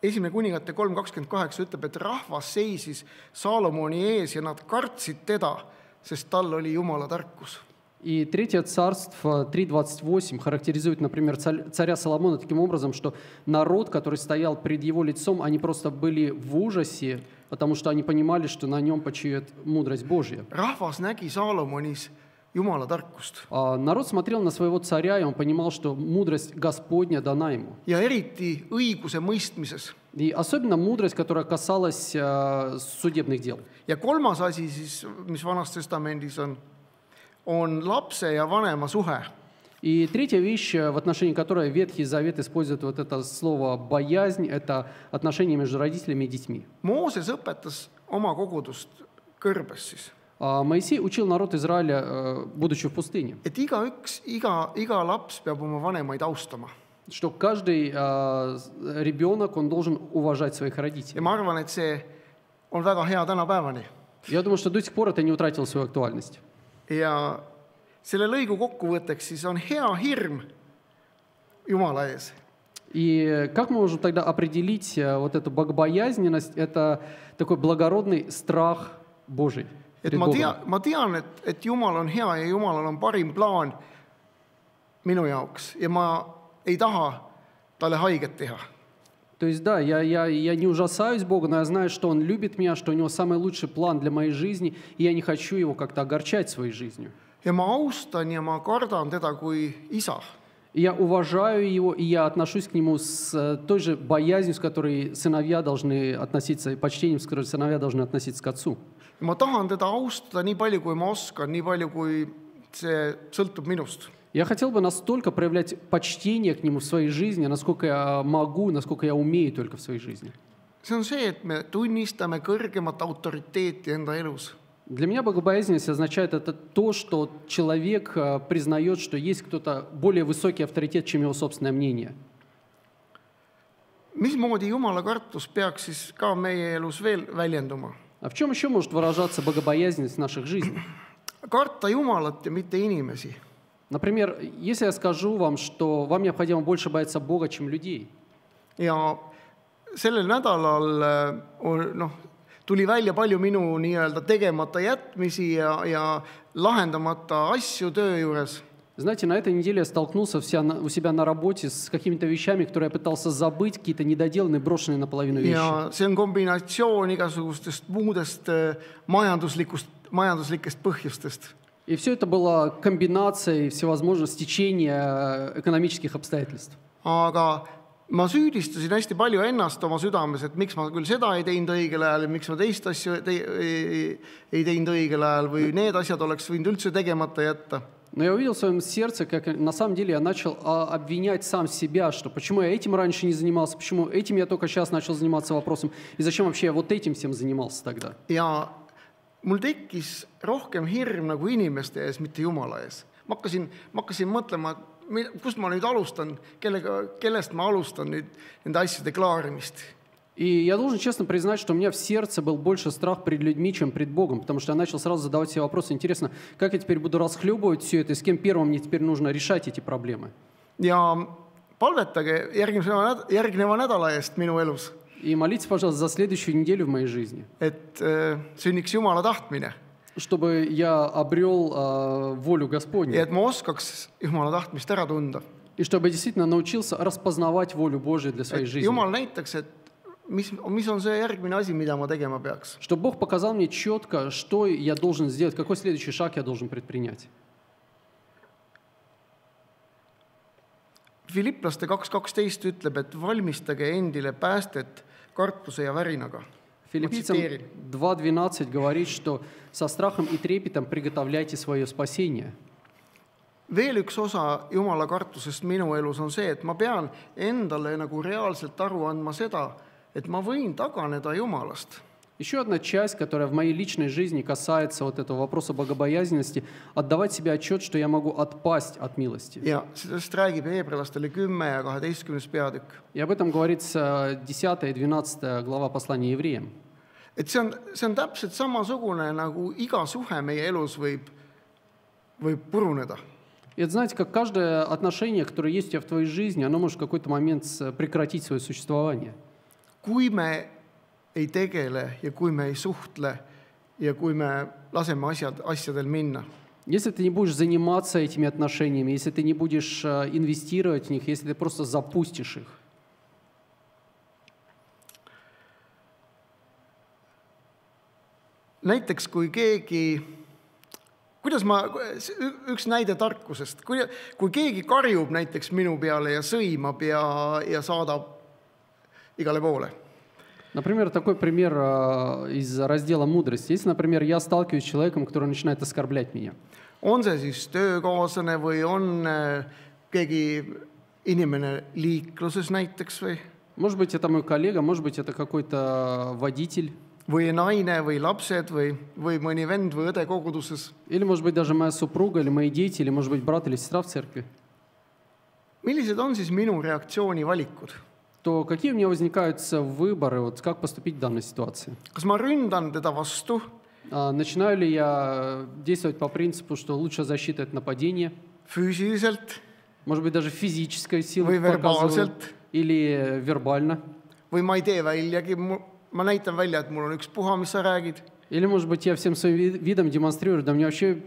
1. kuningate 3:28 ütleb, et rahvas seisis Saalomoni ees ja nad kartsid teda, sest tal oli Jumala tarkus.
И Третье царство 3:28 характеризует, например, царя Соломона таким образом, что народ, который стоял пред его лицом, они просто были в ужасе, потому что они понимали, что на нем почивает мудрость Божья.
Rahvas nägi Saalomonis Jumala tarkust.
Народ смотрел на своего царя, и он понимал, что мудрость Господня дана ему.
Ja eriti õiguse mõistmises.
И особенно мудрость, которая касалась судебных дел.
Ja kolmas asi siis, mis Vanas Testamendis on lapse ja vanema suhe.
И третья вещь, в отношении которой Ветхий Завет использует вот это слово «боязнь», это отношения между родителями и детьми.
Mooses õpetas oma kogudust kõrbes siis.
Моисей учил народ Израиля, будучи в пустыне,
Et iga laps peab oma vanemaid austama.
что каждый ребенок, он должен уважать своих
Ja
родителей.
ma arvan, et see on väga hea tänapäevani.
Я думаю, что до сих пор это не утратило свою актуальность.
Ja selle lõigu kokkuvõtteks siis on hea hirm Jumala ees.
И как мы можем тогда определить вот эту богобоязненность? Это такой благородный страх Божий.
Et ma tean, et Jumal on hea ja Jumalal on parim plaan minu jaoks ja ma ei taha talle haiget teha.
То есть, да, я не ужасаюсь Бога, но я знаю, что Он любит меня, что у Него самый лучший план для моей жизни, и я не хочу Его как-то огорчать своей жизнью.
Ja ma austan ja ma kardan teda kui isa.
И я уважаю Его, и я отношусь к Нему с той же боязнью, с которой сыновья должны относиться, и почтением, с которой сыновья должны относиться к отцу.
Ja ma tahan teda austada nii palju, kui ma oskan, nii palju, kui see sõltub minust.
Я хотел бы настолько проявлять почтение к Нему в своей жизни, насколько я могу, насколько я умею только в своей жизни.
See on see, et me tunnistame kõrgemat autoriteeti enda elus.
Для меня богобоязненность означает это то, что человек признает, что есть кто-то более высокий авторитет, чем его собственное мнение.
Mismoodi Jumala kartus peaks siis ka meie elus veel väljenduma?
А в чем еще может выражаться богобоязненность в наших жизнях?
Karta Jumalat ja mitte inimesi.
Например, если я скажу вам, что вам необходимо больше бояться Бога, чем людей.
Ja sellel nädalal tuli välja palju minu nii-öelda tegemata jätmisi ja lahendamata asju töö juures.
Знаете, на этой неделе я столкнулся у себя на работе с какими-то вещами, которые я пытался забыть, какие-то недоделанные, брошенные наполовину вещи.
Ja see on kombinatsioon igasugustest muudest majanduslikest põhjustest.
И все это было комбинацией всевозможных стечения экономических обстоятельств.
Aga ma süüdistasin hästi palju ennast oma südames, et miks ma küll seda ei teinud õigel ajal ja miks ma teist asju ei teinud õigel ajal või need asjad oleks võinud üldse tegemata jätta.
Но я увидел в своем сердце, как на самом деле я начал обвинять сам себя, что почему я этим раньше не занимался, почему этим я только сейчас начал заниматься вопросом, и зачем вообще я вот этим всем занимался тогда.
Ja mul tekkis rohkem hirm nagu inimeste ees, mitte Jumala ees. Ma hakkasin mõtlema, kust ma nüüd alustan, kellest ma alustan nüüd nende asjade klaarimist.
И я должен честно признать, что у меня в сердце был больше страх перед людьми, чем пред Богом, потому что я начал сразу задавать себе вопросы. Интересно, как я теперь буду расхлебывать все это, и с кем первым мне теперь нужно решать эти проблемы?
ja palvetage järgneva nädala eest minu elus,
И молитесь, пожалуйста, за следующую неделю в моей жизни,
et sünniks Jumala tahtmine
чтобы я обрел волю
ja
Господню,
et ma oskaks Jumala tahtmist ära tunda.
и чтобы я действительно научился распознавать волю Божию для своей
Et
жизни.
Jumal näitaks, et mis on see järgmine asi, mida ma tegema peaks.
Чтобы Бог показал мне четко, что я должен сделать, какой следующий шаг я должен предпринять.
Filiplaste 2.12 ütleb, et valmistage endile päästet kartuse ja värinaga.
Филиппийцам
цитирую.
2.12 говорит, что со страхом и трепетом приготовляйте свое спасение.
Veel üks osa Jumala kartusest minu elus on see, et ma pean endale nagu reaalselt aru andma seda, et ma võin taganeda Jumalast.
Еще одна часть, которая в моей личной жизни касается вот этого вопроса богобоязненности, отдавать себе отчет, что я могу отпасть от милости.
Ja sellest räägib Heebrealastele 10 ja 12. peatükk.
И об этом говорится 10 и 12 глава послания евреям.
Et see on täpselt samasugune, nagu iga suhe meie elus võib puruneda.
И это, знаете, как каждое отношение, которое есть у тебя в твоей жизни, оно может в какой-то момент прекратить свое существование.
Kui me ei tegele ja kui me ei suhtle ja kui me laseme asjadel minna,
Если ты не будешь заниматься этими отношениями, если ты не будешь инвестировать в них, если ты просто запустишь их.
näiteks kui keegi, üks näide tarkusest, kui keegi karjub näiteks minu peale ja sõimab ja saadab igale poole.
Например, такой пример из раздела «Мудрость». Если, например, я сталкиваюсь с человеком, который начинает оскорблять меня.
On see siis töökaaslane või on keegi inimene liikluses näiteks
Может быть, это мой коллега, может быть, это какой-то водитель.
või naine või lapsed või mõni vend või õde koguduses.
Или, может быть, даже моя супруга, или мои дети, или, может быть, брат или сестра в церкви.
Millised on siis minu reaktsioonivalikud?
То какие у меня возникают выборы, вот как поступить в данной ситуации?
Kas ma ründan teda vastu
Начинаю ли я действовать по принципу, что лучшая защита – это нападение?
füüsiliselt
Может быть, даже физической силой
Või
показываю,
verbaalselt.
или вербально?
või ma ei tee väljagi, ma näitan välja, et mul on ükspuha, mis sa räägid.
Или, может быть, я всем своим видом демонстрирую, да мне вообще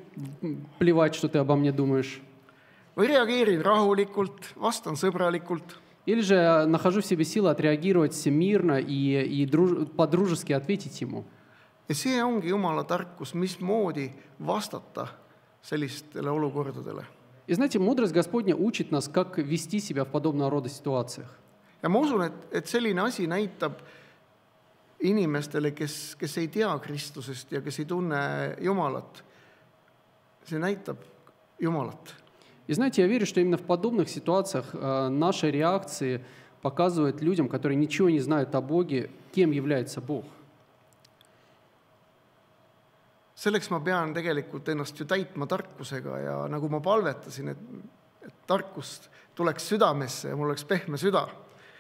плевать, что ты обо мне думаешь.
Või reageerin rahulikult, vastan sõbralikult.
Или же я нахожу в себе силы отреагировать мирно и по-дружески ответить ему.
Ja see ongi Jumala tarkus, mismoodi vastata sellistele olukordadele.
И знаете, мудрость Господня учит нас, как вести себя в подобного рода ситуациях.
Ja ma usun, et selline asi näitab inimestele, kes ei tea Kristusest ja kes ei tunne Jumalat. See näitab Jumalat.
И знаете, я верю, что именно в подобных ситуациях наши реакции показывают людям, которые ничего не знают о Боге, кем является Бог.
Selleks ma pean tegelikult ennast ju täitma tarkusega ja nagu ma palvetasin, et tarkust tuleks südamesse ja mul oleks pehme süda.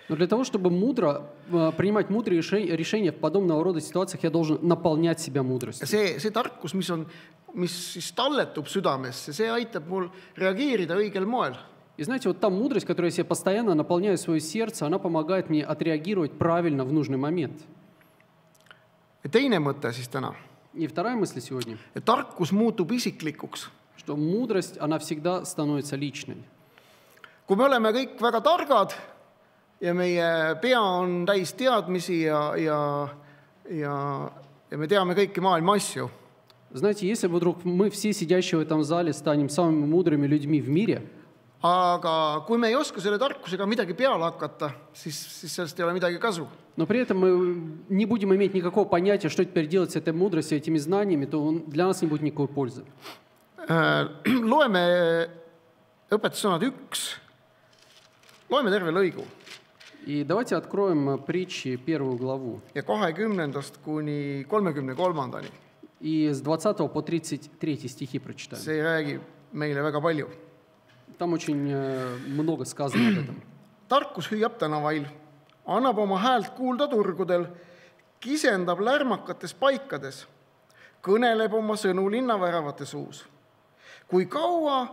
Но для того, чтобы мудро принимать мудрые решения в подобного рода ситуациях, я должен наполнять себя мудростью.
Ja see tarkus, mis siis talletub südamesse, see aitab mul reageerida õigel moel.
И знаете, вот та мудрость, которую я себе постоянно наполняю свое сердце, она помогает мне отреагировать правильно в нужный момент.
Ja teine mõte siis täna.
И вторая мысль сегодня,
Ja tarkus muutub isiklikuks.
что мудрость, она всегда становится личной.
Kui me oleme kõik väga targad ja meie pea on täis teadmisi ja me teame kõiki maailma asju,
Знаете, если вдруг мы все сидящие в этом зале станем самыми мудрыми людьми в мире,
aga kui me ei oska selle tarkusega midagi peale hakata, siis sellest ei ole midagi kasu.
но при этом мы не будем иметь никакого понятия, что теперь делать с этой мудростью, этими знаниями, то для нас не будет никакой пользы.
Loeme õpetussõnad 1. Loeme terve lõigu
И давайте откроем притчи 1 главу.
ja 20. kuni 33.
И с 20 по 33 стихи прочитаем.
See räägib meile väga palju.
Там очень много сказано об этом.
Tarkus hüüab tänavail, annab oma häält kuulda turgudel, kisendab lärmakates paikades, kõneleb oma sõnu linnaväravate suus. Kui kaua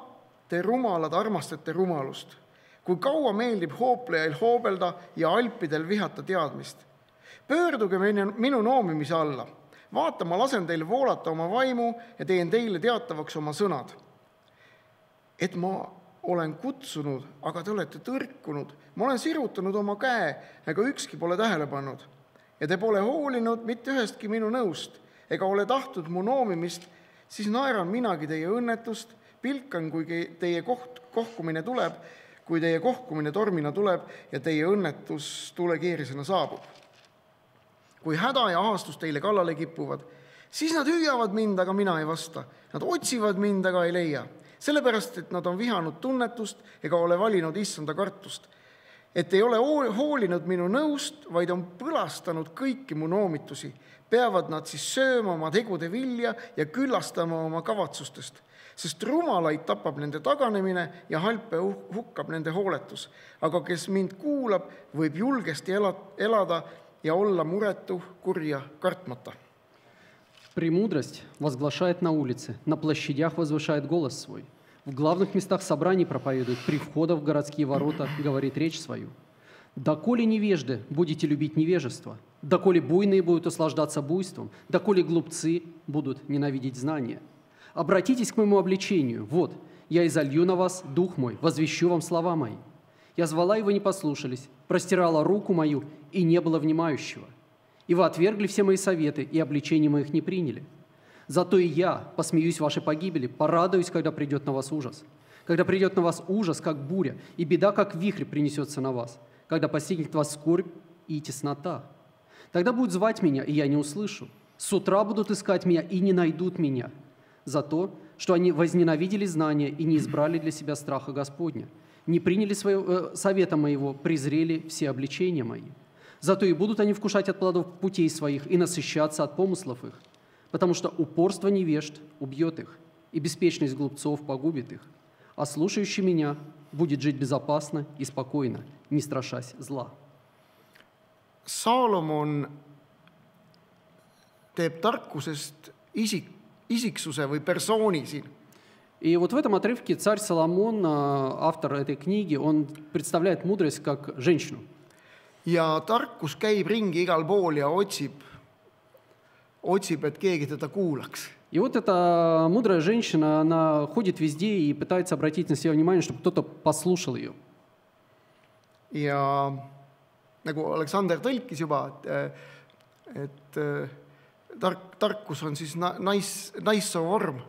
te rumalad armastate rumalust, kui kaua meeldib hooplejail hoobelda ja alpidel vihata teadmist. Pöörduge minu noomimise alla. Vaata, ma lasen teile voolata oma vaimu ja teen teile teatavaks oma sõnad. Et ma olen kutsunud, aga te olete tõrkunud. Ma olen sirutanud oma käe, ega ükski pole tähele pannud. Ja te pole hoolinud mitte ühestki minu nõust, ega ole tahtnud mu noomimist, siis naeran minagi teie õnnetust, pilkan, kui teie kohkumine tuleb, kui teie kohkumine tormina tuleb ja teie õnnetus tulekeerisena saabub. Kui häda ja ahastus teile kallale kipuvad, siis nad hüüavad mind, aga mina ei vasta. Nad otsivad mind, aga ei leia. Sellepärast, et nad on vihanud tunnetust ega ole valinud issanda kartust. Et ei ole hoolinud minu nõust, vaid on põlastanud kõiki mu noomitusi. Peavad nad siis sööma oma tegude vilja ja küllastama oma kavatsustest. Sest rumalaid tapab nende taganemine ja halpe hukkab nende hooletus. Aga kes mind kuulab, võib julgesti elada ja olla muretu kurja kartmata.
Премудрость возглашает на улице, на площадях возвышает голос свой. В главных местах собраний проповедует, при входах в городские ворота говорит речь свою. «Доколе невежды будете любить невежество, доколе буйные будут услаждаться буйством, доколе глупцы будут ненавидеть знания. Обратитесь к моему обличению. Вот, я изолью на вас дух мой, возвещу вам слова мои. Я звала, и вы не послушались, простирала руку мою, и не было внимающего. И вы отвергли все мои советы, и обличения моих не приняли. Зато и я посмеюсь вашей погибели, порадуюсь, когда придет на вас ужас. Когда придет на вас ужас, как буря, и беда, как вихрь, принесется на вас. Когда постигнет вас скорбь и теснота. Тогда будут звать меня, и я не услышу. С утра будут искать меня, и не найдут меня. За то, что они возненавидели знания и не избрали для себя страха Господня. Не приняли совета моего, презрели все обличения мои. Зато и будут они вкушать от плодов путей своих и насыщаться от помыслов их, потому что упорство невежд убьет их, и беспечность глупцов погубит их. А слушающий меня будет жить безопасно и спокойно, не страшась зла».
Saalomon teeb tarkusest isiksuse või persooni siin.
И вот в этом отрывке царь Соломон, автор этой книги, он представляет мудрость как женщину.
Ja tarkus käib ringi igal pool ja otsib, et keegi teda kuulaks.
И вот эта мудрая женщина, она ходит везде и пытается обратить на себя внимание, чтобы кто-то послушал ее.
Ja nagu Aleksander tõlkis juba, et tarkus on siis naissoo vorm.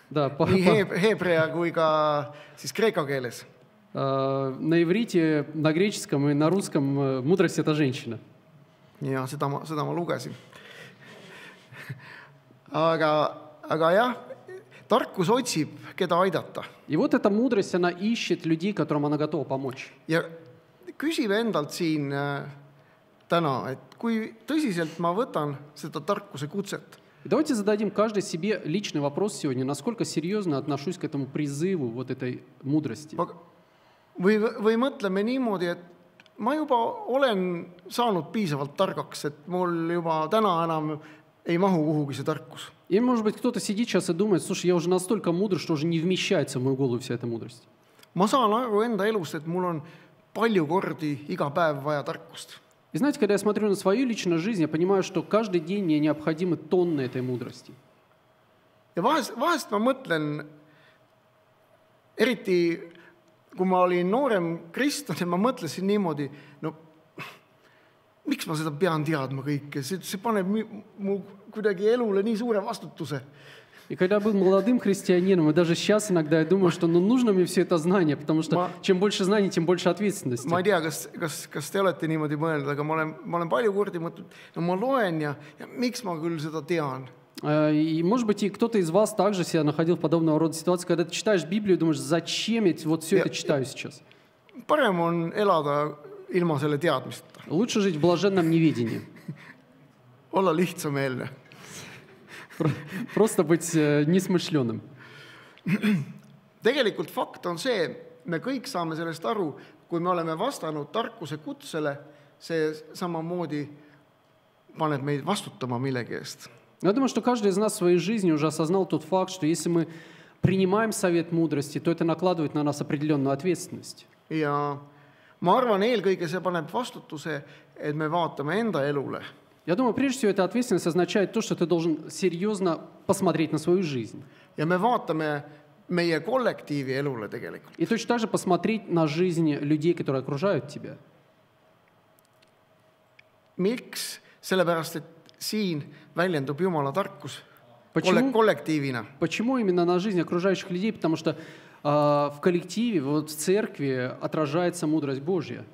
Да,
Nii heebrea kui ka siis kreeka keeles.
На иврите, на греческом и на русском мудрость – это женщина.
Ja seda ma lugesin. Aga jah, tarkus otsib, keda aidata.
И вот эта мудрость, она ищет людей, которым она готова помочь.
Ja küsib endalt siin täna, et kui tõsiselt ma võtan seda tarkuse kutset.
И давайте зададим каждый себе личный вопрос сегодня, насколько серьезно отношусь к этому призыву вот этой мудрости.
Või mõtleme niimoodi, et ma juba olen saanud piisavalt targaks, et mul juba täna enam ei mahu kuhugi see tarkus.
И, может быть, кто-то сидит сейчас и думает, слушай, я уже настолько мудр, что уже не вмещается в мою голову вся эта мудрость.
Ma saan aru enda elust, et mul on palju kordi iga päev vaja tarkust.
И знаете, когда я смотрю на свою личную жизнь, я понимаю, что каждый день мне необходимы тонны этой мудрости.
Ja vahest ma mõtlen, eriti kui ma olin noorem kristlane, ma mõtlesin niimoodi, no miks ma seda pean teadma kõike, see paneb mu kuidagi elule nii suure vastutuse.
И когда я был молодым христианином, и даже сейчас иногда я думаю, что нужно мне все это знание, потому что чем больше знаний, тем больше ответственности.
Ma ei tea, kas te olete niimoodi mõelnud, aga ma olen palju kordi mõtlenud, no ma loen ja miks ma küll seda tean.
И, может быть, и кто-то из вас также себя находил в подобного рода ситуации, когда ты читаешь Библию, думаешь, зачем я вот все это читаю сейчас?
Parem on elada ilma selle teadmista.
Лучше жить в блаженном неведении.
Olla lihtsameelne.
Просто быть несмышленым.
Tegelikult fakt on see, me kõik saame sellest aru, kui me oleme vastanud tarkuse kutsele, see samamoodi paneb meid vastutama millegi eest.
Я думаю, что каждый из нас в своей жизни уже осознал тот факт, что если мы принимаем совет мудрости, то это накладывает на нас определенную ответственность.
Ja ma arvan, eelkõige see paneb vastutuse, et me vaatame enda elule.
Я думаю, прежде всего, эта ответственность означает то, что ты должен серьезно посмотреть на свою жизнь.
Ja me vaatame meie kollektiivi elule tegelikult.
И точно так же посмотреть на жизнь людей, которые окружают тебя.
Miks? Sellepärast, et siin väljendub Jumala tarkus
Почему?
kollektiivina.
Почему именно на жизнь окружающих людей? Потому что в коллективе, вот в церкви отражается мудрость Божья.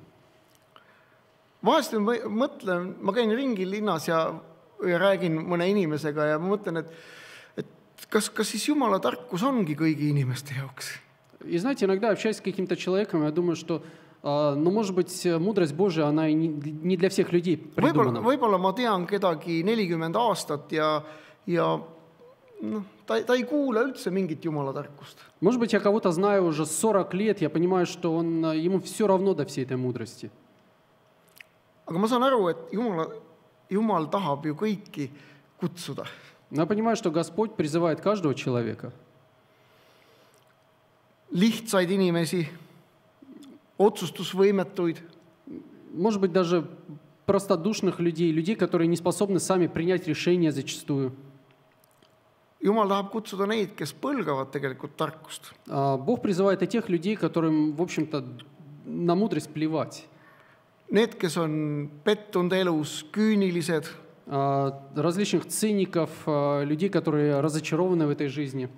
Vahest ma mõtlen, ma käin ringi linnas ja räägin mõne inimesega ja ma mõtlen, et kas siis Jumala tarkus ongi kõigi inimeste jaoks?
И знаете, иногда общаясь с каким-то человеком, я думаю, что, ну, может быть, мудрость Божия, она и не для всех людей придумана.
Võib-olla ma tean kedagi 40 aastat ja no, ta ei kuule üldse mingit Jumala tarkust.
Может быть, я кого-то знаю уже 40 лет, я понимаю, что ему все равно до всей этой мудрости.
Aga ma saan aru, et Jumal tahab ju kõiki kutsuda.
Но я понимаю, что Господь призывает каждого человека.
Lihtsaid inimesi, otsustusvõimetuid,
Может быть, даже простодушных людей, людей, которые не способны сами принять решения зачастую.
Jumal tahab kutsuda neid, kes põlgavad tegelikult tarkust.
Бог призывает и тех людей, которым, в общем-то, на мудрость плевать.
Need, kes on pettunud elus, küünilised,
Различных циников, людей, которые разочарованы в этой жизни.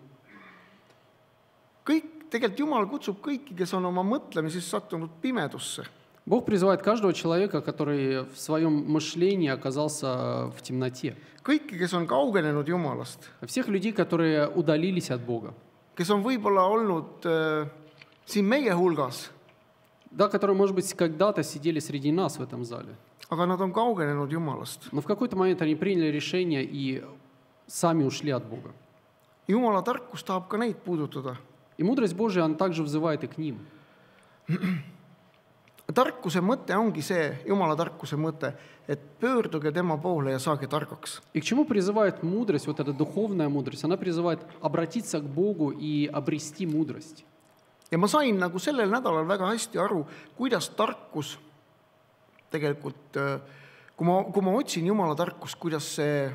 Tegelikult Jumal kutsub kõiki, kes on oma mõtlemises sattunud pimedusse.
Бог призывает каждого человека, который в своем мышлении оказался в темноте.
Kõiki, kes on kaugenenud Jumalast,
Всех людей, которые удалились от Бога.
kes on võib-olla olnud siin meie hulgas,
Да, которые, может быть, когда-то сидели среди нас в этом зале.
aga nad on kaugenenud Jumalast.
Но в какой-то момент они приняли решение и сами ушли от Бога.
Jumala tarkus tahab ka neid puudutada.
И мудрость Божия, она также взывает и к ним.
Tarkuse mõte ongi see, Jumala tarkuse mõte, et pöörduge tema poole ja saage targaks.
И к чему призывает мудрость, вот эта духовная мудрость? Она призывает обратиться к Богу и обрести мудрость.
Ja ma sain nagu sellel nädalal väga hästi aru, kuidas tarkus tegelikult, kui ma otsin Jumala tarkust, kuidas see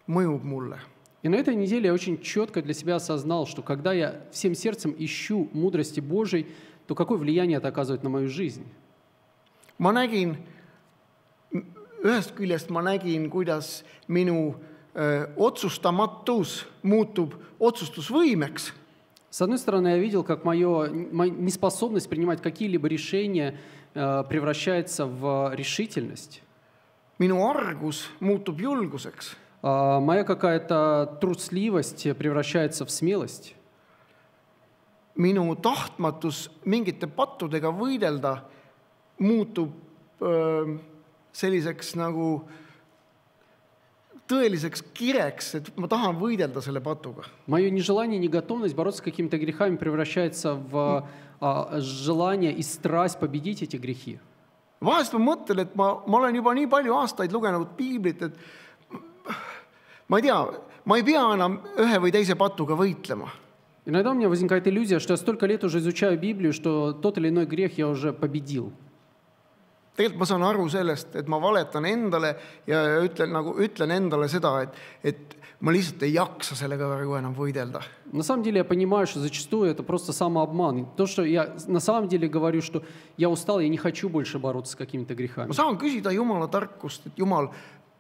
mõjub mulle.
И на этой неделе я очень четко для себя осознал, что когда я всем сердцем ищу мудрости Божией, то какое влияние это оказывает на мою жизнь?
Ma nägin, ühest küljest ma nägin, kuidas minu otsustamatus muutub otsustusvõimeks.
С одной стороны, я видел, как моя неспособность принимать какие-либо решения превращается в решительность.
Minu argus muutub julguseks.
Моя какая-то трусливость превращается в смелость.
Minu tahtmatus mingite pattudega võidelda muutub selliseks nagu tõeliseks kireks, et ma tahan võidelda selle patuga.
Мое нежелание, неготовность бороться с какими-то грехами превращается в желание и страсть победить эти грехи.
Vahest ma mõtlen, et ma olen juba nii palju aastaid lugenud piiblit, et ma ei tea, ma ei pea enam ühe või teise patuga võitlema.
Иногда у меня возникает иллюзия, что я столько лет уже изучаю Библию, что тот или иной грех я уже победил.
Tegelikult ma saan aru sellest, et ma valetan endale ja ütlen endale seda, et ma lihtsalt ei jaksa sellega praegu enam võidelda.
На самом деле я понимаю, что зачастую это просто самообман. То, что я на самом деле говорю, что я устал, я не хочу больше бороться с какими-то грехами.
Ma saan küsida Jumala tarkust, et Jumal,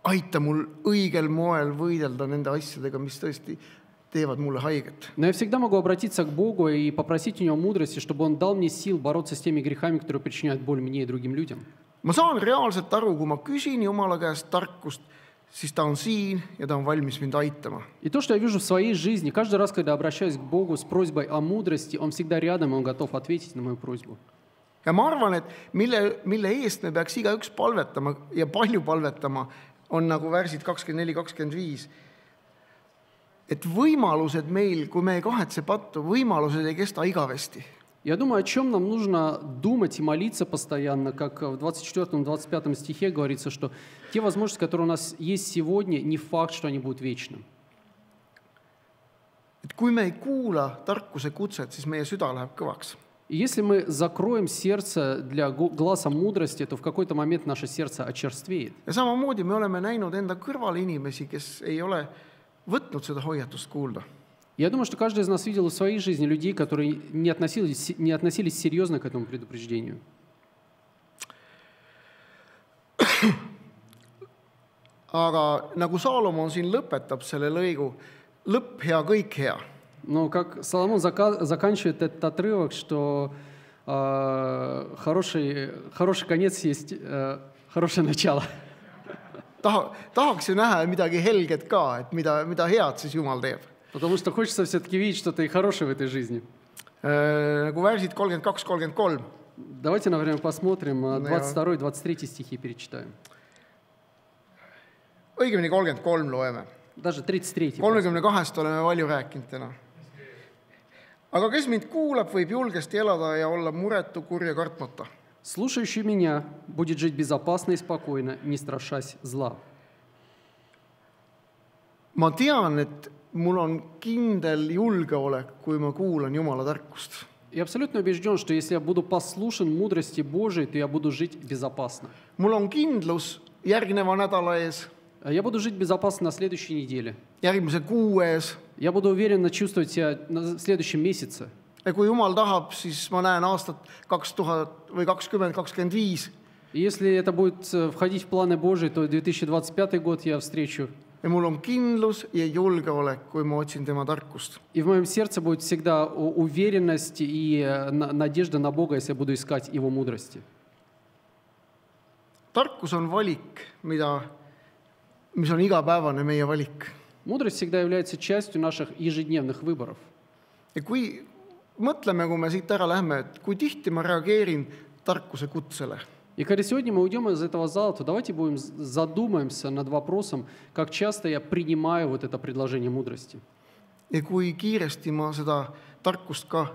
aita mul õigel moel võidelda nende asjadega, mis tõesti teevad mulle haiget.
Но я всегда могу обратиться к Богу и попросить у Него мудрости, чтобы Он дал мне сил бороться с теми грехами, которые причиняют боль мне и другим людям.
Ma saan reaalselt aru, kui ma küsin Jumala käest tarkust, siis ta on siin ja ta on valmis mind aitama.
И то, что я вижу в своей жизни, каждый раз, когда обращаюсь к Богу с просьбой о мудрости, Он всегда рядом, и Он готов ответить на мою просьбу.
Ja ma arvan, et mille eest me peaks igaüks palvetama ja palju palvetama, on nagu värsid 24-25. Et võimalused meil, kui me ei kahetse pattu, võimalused ei kesta igavesti.
Я думаю, о чем нам нужно думать и молиться постоянно, как в 24-25 стихе говорится, что те возможности, которые у нас есть сегодня, не факт, что они будут вечны.
et kui me ei kuula tarkuse kutset, siis meie süda läheb kõvaks.
И если мы закроем сердце для гласа мудрости, то в какой-то момент наше сердце очерствеет.
Ja samamoodi me oleme näinud enda kõrval inimesi, kes ei ole võtnud seda hoiatust kuulda.
Я думаю, что каждый из нас видел в своей жизни людей, которые не относились серьезно к этому предупреждению.
Aga nagu Saalomon siin lõpetab selle lõigu, lõpp hea, kõik hea.
Но как Соломон заканчивает этот отрывок, что хороший конец есть хорошее начало.
Tahaks ju näha midagi helget ka, et mida head siis Jumal teeb.
Потому что хочется все-таки видеть что-то и хорошее в этой жизни.
Nagu värsid 32-33.
Давайте, например, посмотрим 22-23 стихи, перечитаем.
Õigemini 33 loeme.
Даже 33.
32 oleme palju rääkinud täna. Aga kes mind kuulab, võib julgesti elada ja olla muretu, kurja kartmata.
Слушающий меня будет жить безопасно и спокойно, не страшась зла.
Ma tean, et mul on kindel julgeolek, kui ma kuulan Jumala tarkust.
Я абсолютно убежден, что если я буду послушен мудрости Божией, то я буду жить безопасно.
Mul on kindlus järgneva nädala ees,
Я буду жить безопасно на следующей неделе.
järgmise kuu ees.
Я буду уверенно чувствовать себя на следующем месяце.
Ja kui Jumal tahab, siis ma näen aastat 2020-2025.
И если это будет входить в планы Божии, то 2025 год я встречу.
Ja mul on kindlus ja julgeolek, kui ma otsin tema tarkust.
И в моем сердце будет всегда уверенность и надежда на Бога, если я буду искать Его мудрости.
Tarkus on valik, mis on igapäevane meie valik.
Мудрость всегда является частью наших ежедневных выборов.
Ja kui mõtleme, kui me siit ära lähme, et kui tihti ma reageerin tarkuse kutsele.
И когда сегодня мы уйдем из этого зала, то давайте задумаемся над вопросом, как часто я принимаю вот это предложение мудрости.
Ja kui kiiresti ma seda tarkust ka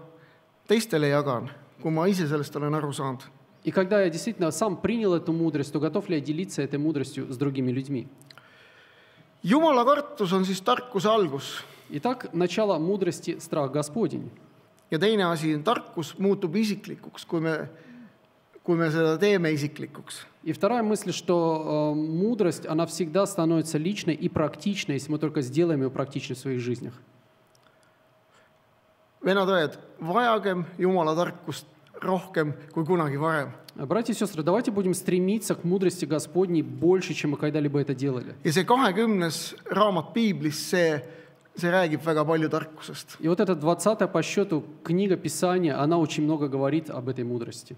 teistele jagan, kui ma ise sellest olen aru saanud.
И когда я действительно сам принял эту мудрость, то готов ли я делиться этой мудростью с другими людьми?
Jumala kartus on siis tarkuse algus.
Итак, начало мудрости – страх Господень.
Ja teine asi, tarkus muutub isiklikuks, kui me seda teeme isiklikuks.
И вторая мысль, что мудрость, она всегда становится личной и практичной, если мы только сделаем ее практичной в своих жизнях.
Venad õed, vajagem Jumala tarkust rohkem kui kunagi varem.
Братья и сестры, давайте будем стремиться к мудрости Господней больше, чем мы когда-либо это делали.
Ja see 20. raamat Piiblis, see räägib väga palju tarkusest.
И вот эта 20-я по счету книга Писания, она очень много говорит об этой мудрости.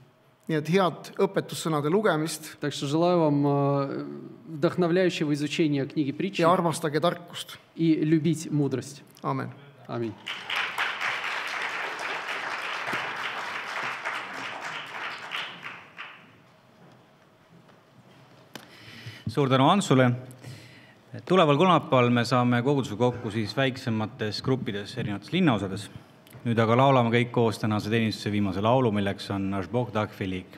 Nii et head õpetussõnade lugemist
Так что желаю вам вдохновляющего изучения книги притчи
ja armastage tarkust.
и любить мудрость.
Aamen.
Аминь.
Suur tänu Antsule. Tuleval kolmapäeval me saame koguduse kokku siis väiksemates gruppides erinevates linnaosades. Nüüd aga laulame kõik koos tänase teenistuse viimase laulu, milleks on Naš Bog tak velik.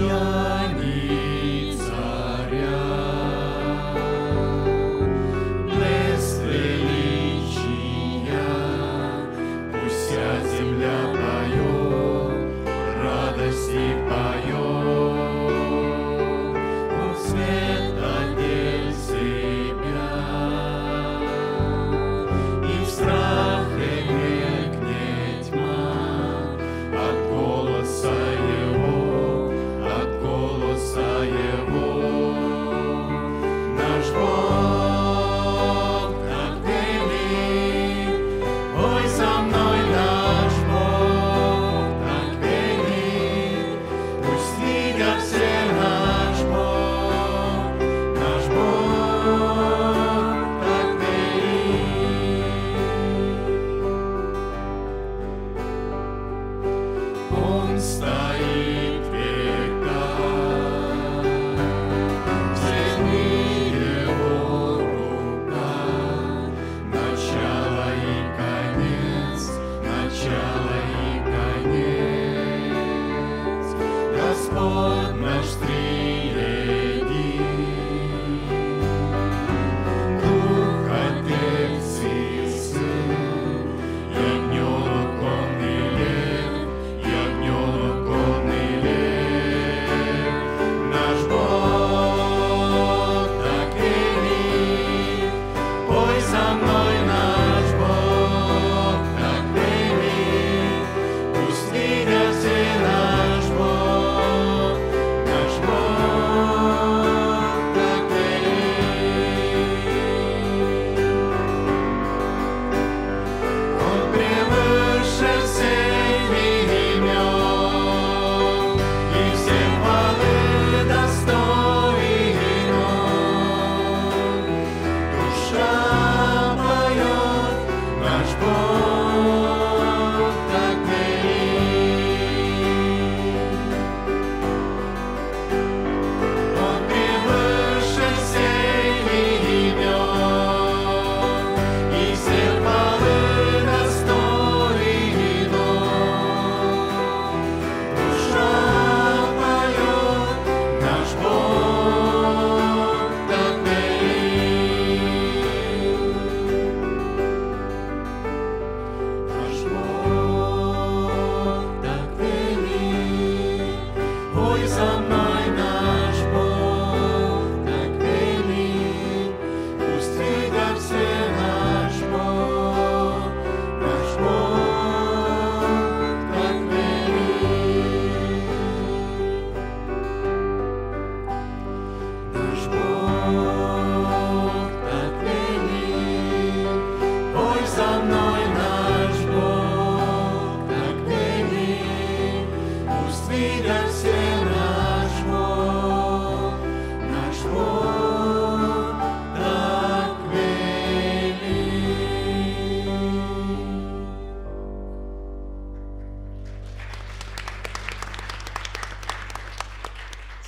Siiani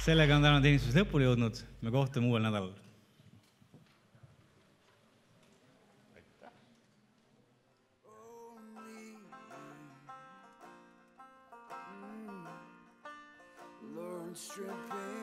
sellega on tänane teenistus lõpule jõudnud. Me kohtume uuel nädalal.
Stripping